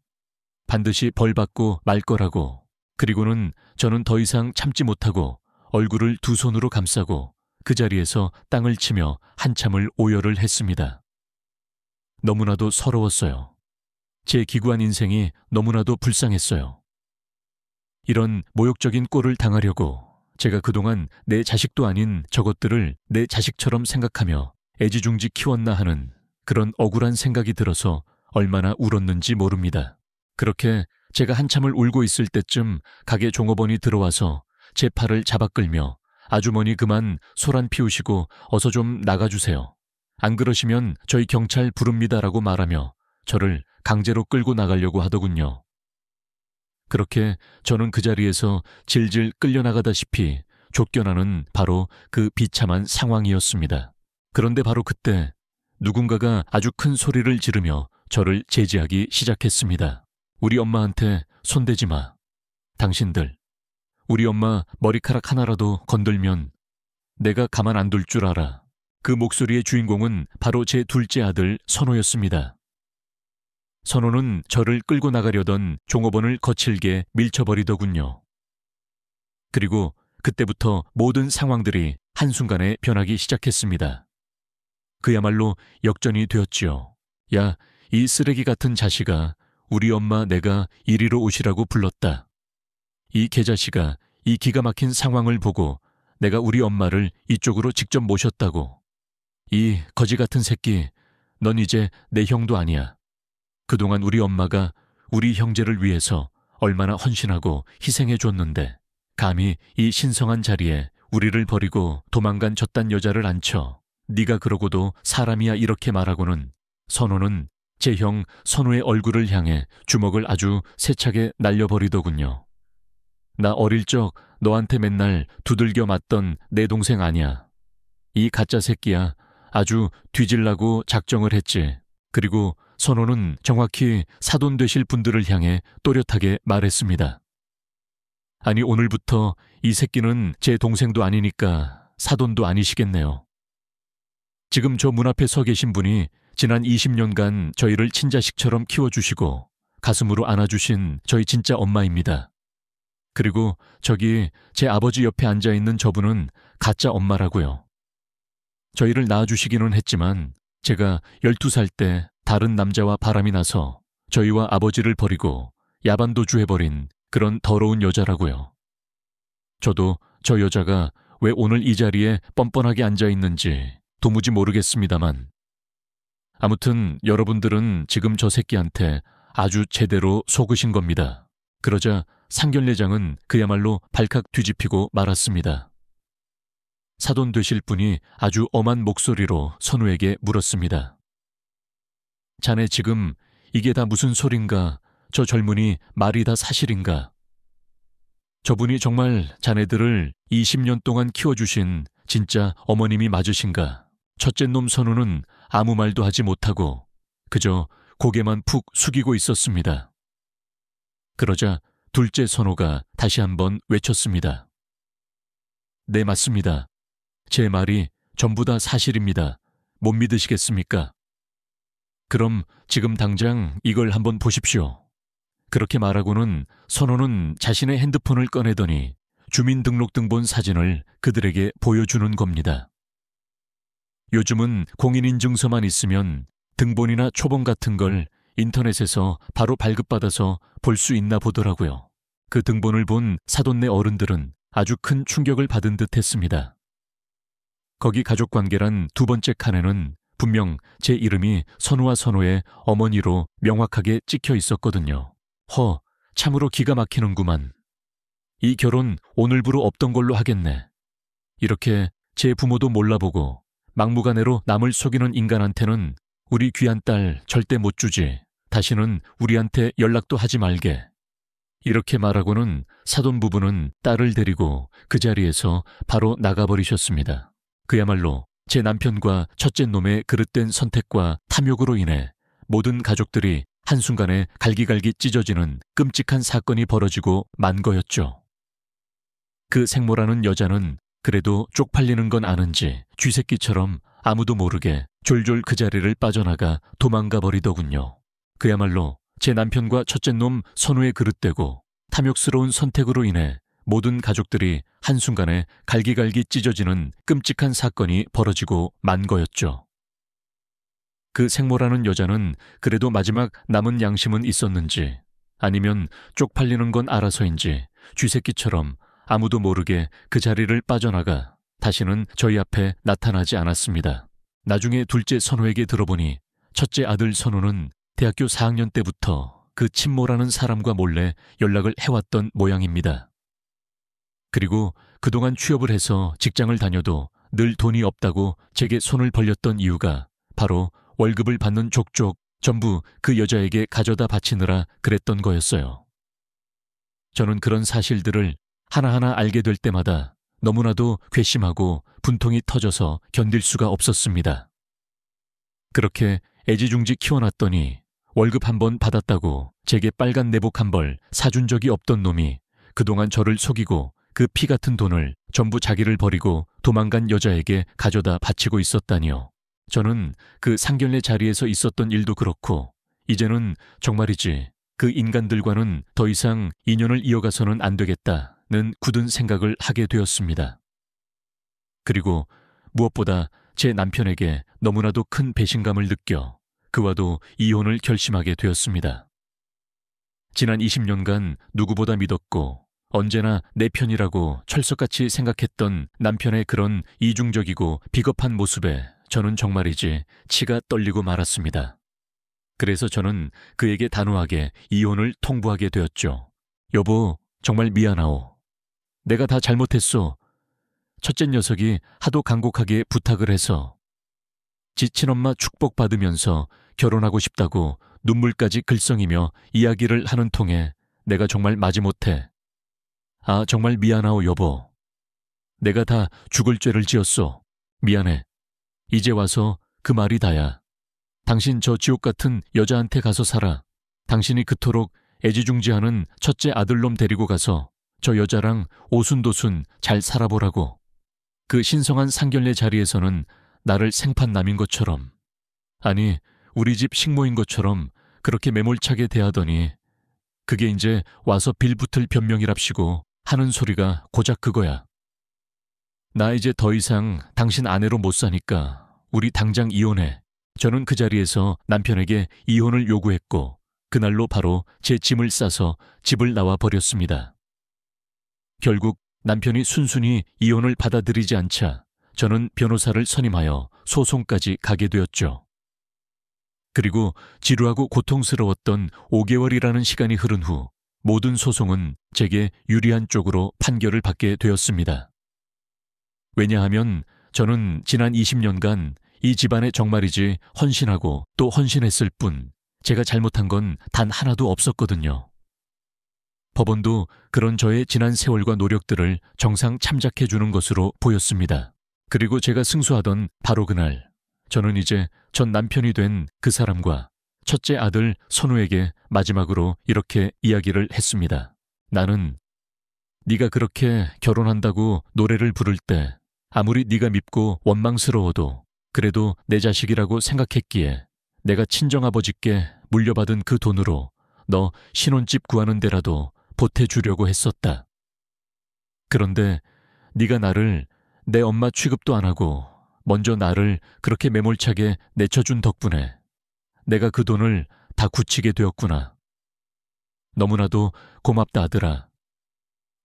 [SPEAKER 1] 반드시 벌 받고 말 거라고. 그리고는 저는 더 이상 참지 못하고 얼굴을 두 손으로 감싸고 그 자리에서 땅을 치며 한참을 오열을 했습니다. 너무나도 서러웠어요. 제 기구한 인생이 너무나도 불쌍했어요. 이런 모욕적인 꼴을 당하려고 제가 그동안 내 자식도 아닌 저것들을 내 자식처럼 생각하며 애지중지 키웠나 하는 그런 억울한 생각이 들어서 얼마나 울었는지 모릅니다. 그렇게 제가 한참을 울고 있을 때쯤 가게 종업원이 들어와서 제 팔을 잡아 끌며 아주머니 그만 소란 피우시고 어서 좀 나가주세요. 안 그러시면 저희 경찰 부릅니다라고 말하며 저를 강제로 끌고 나가려고 하더군요. 그렇게 저는 그 자리에서 질질 끌려나가다시피 쫓겨나는 바로 그 비참한 상황이었습니다. 그런데 바로 그때 누군가가 아주 큰 소리를 지르며 저를 제지하기 시작했습니다. 우리 엄마한테 손대지 마. 당신들, 우리 엄마 머리카락 하나라도 건들면 내가 가만 안 둘 줄 알아. 그 목소리의 주인공은 바로 제 둘째 아들 선호였습니다. 선호는 저를 끌고 나가려던 종업원을 거칠게 밀쳐버리더군요. 그리고 그때부터 모든 상황들이 한순간에 변하기 시작했습니다. 그야말로 역전이 되었지요. 야, 이 쓰레기 같은 자식아, 우리 엄마 내가 이리로 오시라고 불렀다. 이 개자식아, 이 기가 막힌 상황을 보고 내가 우리 엄마를 이쪽으로 직접 모셨다고. 이 거지 같은 새끼, 넌 이제 내 형도 아니야. 그동안 우리 엄마가 우리 형제를 위해서 얼마나 헌신하고 희생해줬는데 감히 이 신성한 자리에 우리를 버리고 도망간 저딴 여자를 앉혀. 네가 그러고도 사람이야 이렇게 말하고는 선호는 제 형 선호의 얼굴을 향해 주먹을 아주 세차게 날려버리더군요. 나 어릴 적 너한테 맨날 두들겨 맞던 내 동생 아니야. 이 가짜 새끼야. 아주 뒤질라고 작정을 했지. 그리고 선호는 정확히 사돈 되실 분들을 향해 또렷하게 말했습니다. 아니 오늘부터 이 새끼는 제 동생도 아니니까 사돈도 아니시겠네요. 지금 저 문 앞에 서 계신 분이 지난 20년간 저희를 친자식처럼 키워주시고 가슴으로 안아주신 저희 진짜 엄마입니다. 그리고 저기 제 아버지 옆에 앉아있는 저분은 가짜 엄마라고요. 저희를 낳아주시기는 했지만 제가 12살 때 다른 남자와 바람이 나서 저희와 아버지를 버리고 야반도주해버린 그런 더러운 여자라고요. 저도 저 여자가 왜 오늘 이 자리에 뻔뻔하게 앉아있는지 도무지 모르겠습니다만 아무튼 여러분들은 지금 저 새끼한테 아주 제대로 속으신 겁니다. 그러자 상견례장은 그야말로 발칵 뒤집히고 말았습니다. 사돈 되실 분이 아주 엄한 목소리로 선우에게 물었습니다. 자네 지금 이게 다 무슨 소린가? 저 젊은이 말이 다 사실인가? 저분이 정말 자네들을 20년 동안 키워주신 진짜 어머님이 맞으신가? 첫째 놈 선우는 아무 말도 하지 못하고 그저 고개만 푹 숙이고 있었습니다. 그러자 둘째 선우가 다시 한번 외쳤습니다. 네, 맞습니다. 제 말이 전부 다 사실입니다. 못 믿으시겠습니까? 그럼 지금 당장 이걸 한번 보십시오. 그렇게 말하고는 선우는 자신의 핸드폰을 꺼내더니 주민등록등본 사진을 그들에게 보여주는 겁니다. 요즘은 공인인증서만 있으면 등본이나 초본 같은 걸 인터넷에서 바로 발급받아서 볼 수 있나 보더라고요. 그 등본을 본 사돈네 어른들은 아주 큰 충격을 받은 듯 했습니다. 거기 가족관계란 두 번째 칸에는 분명 제 이름이 선우와 선우의 어머니로 명확하게 찍혀 있었거든요. 참으로 기가 막히는구만. 이 결혼 오늘부로 없던 걸로 하겠네. 이렇게 제 부모도 몰라보고 막무가내로 남을 속이는 인간한테는 우리 귀한 딸 절대 못 주지. 다시는 우리한테 연락도 하지 말게. 이렇게 말하고는 사돈 부부는 딸을 데리고 그 자리에서 바로 나가버리셨습니다. 그야말로 제 남편과 첫째 놈의 그릇된 선택과 탐욕으로 인해 모든 가족들이 한순간에 갈기갈기 찢어지는 끔찍한 사건이 벌어지고 만 거였죠. 그 생모라는 여자는 그래도 쪽팔리는 건 아는지 쥐새끼처럼 아무도 모르게 졸졸 그 자리를 빠져나가 도망가 버리더군요. 그야말로 제 남편과 첫째 놈 선우의 그릇되고 탐욕스러운 선택으로 인해 모든 가족들이 한순간에 갈기갈기 찢어지는 끔찍한 사건이 벌어지고 만 거였죠. 그 생모라는 여자는 그래도 마지막 남은 양심은 있었는지 아니면 쪽팔리는 건 알아서인지 쥐새끼처럼 아무도 모르게 그 자리를 빠져나가 다시는 저희 앞에 나타나지 않았습니다. 나중에 둘째 선우에게 들어보니 첫째 아들 선우는 대학교 4학년 때부터 그 친모라는 사람과 몰래 연락을 해왔던 모양입니다. 그리고 그동안 취업을 해서 직장을 다녀도 늘 돈이 없다고 제게 손을 벌렸던 이유가 바로 월급을 받는 족족 전부 그 여자에게 가져다 바치느라 그랬던 거였어요. 저는 그런 사실들을 하나하나 알게 될 때마다 너무나도 괘씸하고 분통이 터져서 견딜 수가 없었습니다. 그렇게 애지중지 키워놨더니 월급 한 번 받았다고 제게 빨간 내복 한 벌 사준 적이 없던 놈이 그동안 저를 속이고 그 피 같은 돈을 전부 자기를 버리고 도망간 여자에게 가져다 바치고 있었다니요. 저는 그 상견례 자리에서 있었던 일도 그렇고 이제는 정말이지 그 인간들과는 더 이상 인연을 이어가서는 안 되겠다는 굳은 생각을 하게 되었습니다. 그리고 무엇보다 제 남편에게 너무나도 큰 배신감을 느껴 그와도 이혼을 결심하게 되었습니다. 지난 20년간 누구보다 믿었고 언제나 내 편이라고 철석같이 생각했던 남편의 그런 이중적이고 비겁한 모습에 저는 정말이지 치가 떨리고 말았습니다. 그래서 저는 그에게 단호하게 이혼을 통보하게 되었죠. 여보, 정말 미안하오. 내가 다 잘못했소. 첫째 녀석이 하도 간곡하게 부탁을 해서 지 친엄마 축복받으면서 결혼하고 싶다고 눈물까지 글썽이며 이야기를 하는 통에 내가 정말 마지못해 정말 미안하오 여보. 내가 다 죽을 죄를 지었소. 미안해. 이제 와서 그 말이 다야. 당신 저 지옥 같은 여자한테 가서 살아. 당신이 그토록 애지중지하는 첫째 아들놈 데리고 가서 저 여자랑 오순도순 잘 살아보라고. 그 신성한 상견례 자리에서는 나를 생판 남인 것처럼, 아니 우리 집 식모인 것처럼 그렇게 매몰차게 대하더니 그게 이제 와서 빌붙을 변명이랍시고 하는 소리가 고작 그거야. 나 이제 더 이상 당신 아내로 못 사니까 우리 당장 이혼해. 저는 그 자리에서 남편에게 이혼을 요구했고 그날로 바로 제 짐을 싸서 집을 나와 버렸습니다. 결국 남편이 순순히 이혼을 받아들이지 않자 저는 변호사를 선임하여 소송까지 가게 되었죠. 그리고 지루하고 고통스러웠던 5개월이라는 시간이 흐른 후 모든 소송은 제게 유리한 쪽으로 판결을 받게 되었습니다. 왜냐하면 저는 지난 20년간 이 집안에 정말이지 헌신하고 또 헌신했을 뿐 제가 잘못한 건 단 하나도 없었거든요. 법원도 그런 저의 지난 세월과 노력들을 정상 참작해 주는 것으로 보였습니다. 그리고 제가 승소하던 바로 그날 저는 이제 전 남편이 된 그 사람과 첫째 아들 선우에게 마지막으로 이렇게 이야기를 했습니다. 나는 네가 그렇게 결혼한다고 노래를 부를 때 아무리 네가 밉고 원망스러워도 그래도 내 자식이라고 생각했기에 내가 친정아버지께 물려받은 그 돈으로 너 신혼집 구하는 데라도 보태주려고 했었다. 그런데 네가 나를 내 엄마 취급도 안 하고 먼저 나를 그렇게 매몰차게 내쳐준 덕분에 내가 그 돈을 다 굳히게 되었구나. 너무나도 고맙다 아들아.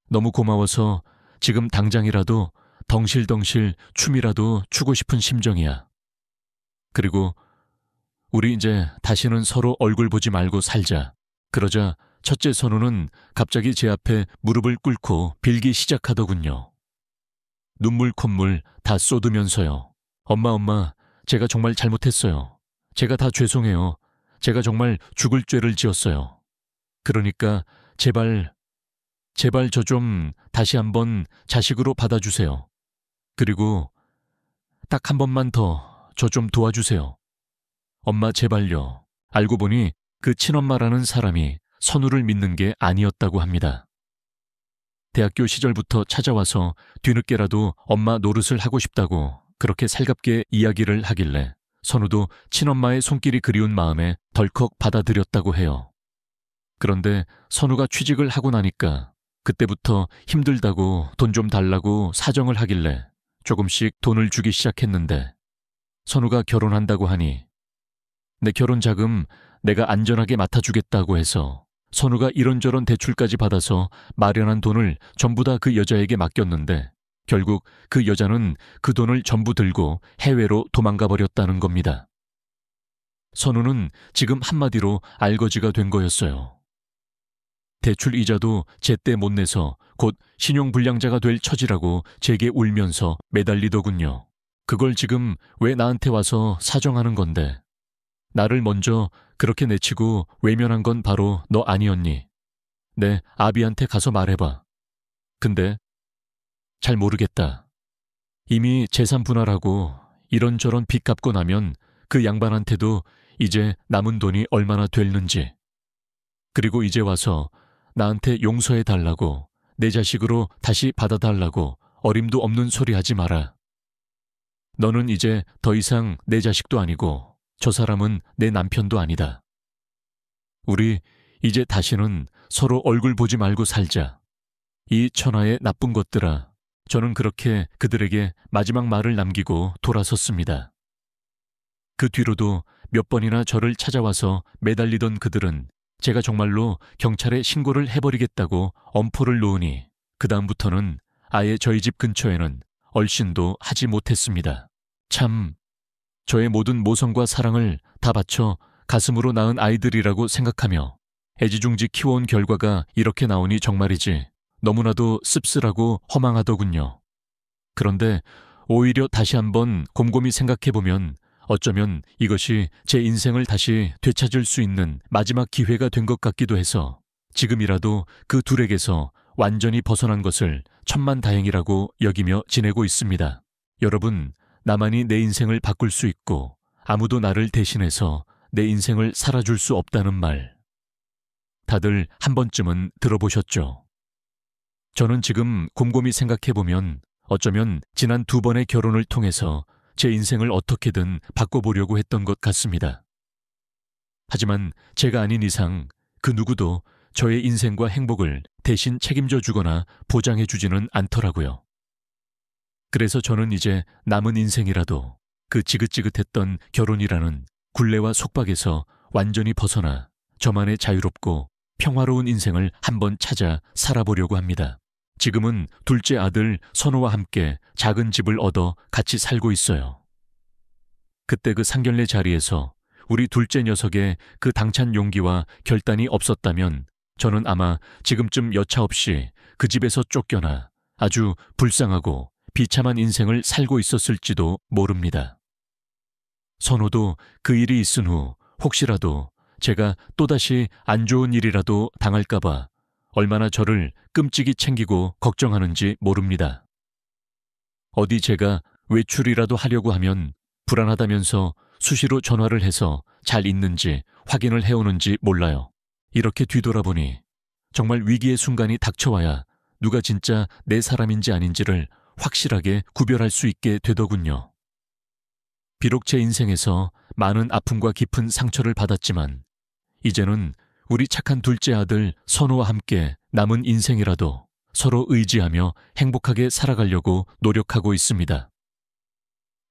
[SPEAKER 1] 너무 고마워서 지금 당장이라도 덩실덩실 춤이라도 추고 싶은 심정이야. 그리고 우리 이제 다시는 서로 얼굴 보지 말고 살자. 그러자 첫째 선우는 갑자기 제 앞에 무릎을 꿇고 빌기 시작하더군요. 눈물 콧물 다 쏟으면서요. 엄마, 제가 정말 잘못했어요. 제가 다 죄송해요. 제가 정말 죽을 죄를 지었어요. 그러니까 제발 저 좀 다시 한번 자식으로 받아주세요. 그리고 딱 한 번만 더 저 좀 도와주세요. 엄마 제발요. 알고 보니 그 친엄마라는 사람이 선우를 믿는 게 아니었다고 합니다. 대학교 시절부터 찾아와서 뒤늦게라도 엄마 노릇을 하고 싶다고 그렇게 살갑게 이야기를 하길래 선우도 친엄마의 손길이 그리운 마음에 덜컥 받아들였다고 해요. 그런데 선우가 취직을 하고 나니까 그때부터 힘들다고 돈 좀 달라고 사정을 하길래 조금씩 돈을 주기 시작했는데 선우가 결혼한다고 하니 내 결혼 자금 내가 안전하게 맡아주겠다고 해서 선우가 이런저런 대출까지 받아서 마련한 돈을 전부 다 그 여자에게 맡겼는데 결국 그 여자는 그 돈을 전부 들고 해외로 도망가 버렸다는 겁니다. 선우는 지금 한마디로 알거지가 된 거였어요. 대출 이자도 제때 못 내서 곧 신용불량자가 될 처지라고 제게 울면서 매달리더군요. 그걸 지금 왜 나한테 와서 사정하는 건데 나를 먼저 그렇게 내치고 외면한 건 바로 너 아니었니? 내 아비한테 가서 말해봐. 근데 잘 모르겠다. 이미 재산 분할하고 이런저런 빚 갚고 나면 그 양반한테도 이제 남은 돈이 얼마나 됐는지. 그리고 이제 와서 나한테 용서해 달라고 내 자식으로 다시 받아달라고 어림도 없는 소리 하지 마라. 너는 이제 더 이상 내 자식도 아니고 저 사람은 내 남편도 아니다. 우리 이제 다시는 서로 얼굴 보지 말고 살자. 이 천하의 나쁜 것들아. 저는 그렇게 그들에게 마지막 말을 남기고 돌아섰습니다. 그 뒤로도 몇 번이나 저를 찾아와서 매달리던 그들은 제가 정말로 경찰에 신고를 해버리겠다고 엄포를 놓으니 그다음부터는 아예 저희 집 근처에는 얼씬도 하지 못했습니다. 참, 저의 모든 모성과 사랑을 다 바쳐 가슴으로 낳은 아이들이라고 생각하며 애지중지 키워온 결과가 이렇게 나오니 정말이지 너무나도 씁쓸하고 허망하더군요. 그런데 오히려 다시 한번 곰곰이 생각해보면 어쩌면 이것이 제 인생을 다시 되찾을 수 있는 마지막 기회가 된 것 같기도 해서 지금이라도 그 둘에게서 완전히 벗어난 것을 천만다행이라고 여기며 지내고 있습니다. 여러분, 나만이 내 인생을 바꿀 수 있고 아무도 나를 대신해서 내 인생을 살아줄 수 없다는 말. 다들 한 번쯤은 들어보셨죠? 저는 지금 곰곰이 생각해보면 어쩌면 지난 2번의 결혼을 통해서 제 인생을 어떻게든 바꿔보려고 했던 것 같습니다. 하지만 제가 아닌 이상 그 누구도 저의 인생과 행복을 대신 책임져 주거나 보장해 주지는 않더라고요. 그래서 저는 이제 남은 인생이라도 그 지긋지긋했던 결혼이라는 굴레와 속박에서 완전히 벗어나 저만의 자유롭고 평화로운 인생을 한번 찾아 살아보려고 합니다. 지금은 둘째 아들 선호와 함께 작은 집을 얻어 같이 살고 있어요. 그때 그 상견례 자리에서 우리 둘째 녀석의 그 당찬 용기와 결단이 없었다면 저는 아마 지금쯤 여차없이 그 집에서 쫓겨나 아주 불쌍하고 비참한 인생을 살고 있었을지도 모릅니다. 선호도 그 일이 있은 후 혹시라도 제가 또다시 안 좋은 일이라도 당할까봐 얼마나 저를 끔찍이 챙기고 걱정하는지 모릅니다. 어디 제가 외출이라도 하려고 하면 불안하다면서 수시로 전화를 해서 잘 있는지 확인을 해오는지 몰라요. 이렇게 뒤돌아보니 정말 위기의 순간이 닥쳐와야 누가 진짜 내 사람인지 아닌지를 확실하게 구별할 수 있게 되더군요. 비록 제 인생에서 많은 아픔과 깊은 상처를 받았지만 이제는 우리 착한 둘째 아들 선호와 함께 남은 인생이라도 서로 의지하며 행복하게 살아가려고 노력하고 있습니다.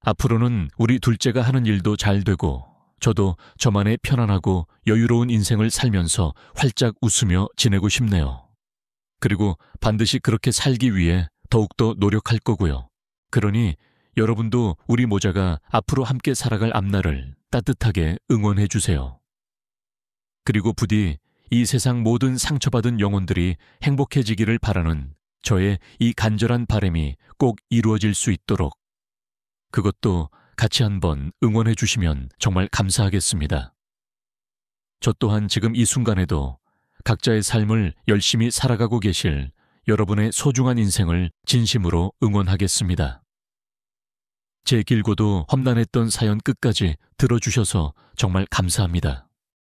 [SPEAKER 1] 앞으로는 우리 둘째가 하는 일도 잘 되고 저도 저만의 편안하고 여유로운 인생을 살면서 활짝 웃으며 지내고 싶네요. 그리고 반드시 그렇게 살기 위해 더욱더 노력할 거고요. 그러니 여러분도 우리 모자가 앞으로 함께 살아갈 앞날을 따뜻하게 응원해 주세요. 그리고 부디 이 세상 모든 상처받은 영혼들이 행복해지기를 바라는 저의 이 간절한 바람이 꼭 이루어질 수 있도록 그것도 같이 한번 응원해 주시면 정말 감사하겠습니다. 저 또한 지금 이 순간에도 각자의 삶을 열심히 살아가고 계실 여러분의 소중한 인생을 진심으로 응원하겠습니다. 제 길고도 험난했던 사연 끝까지 들어주셔서 정말 감사합니다.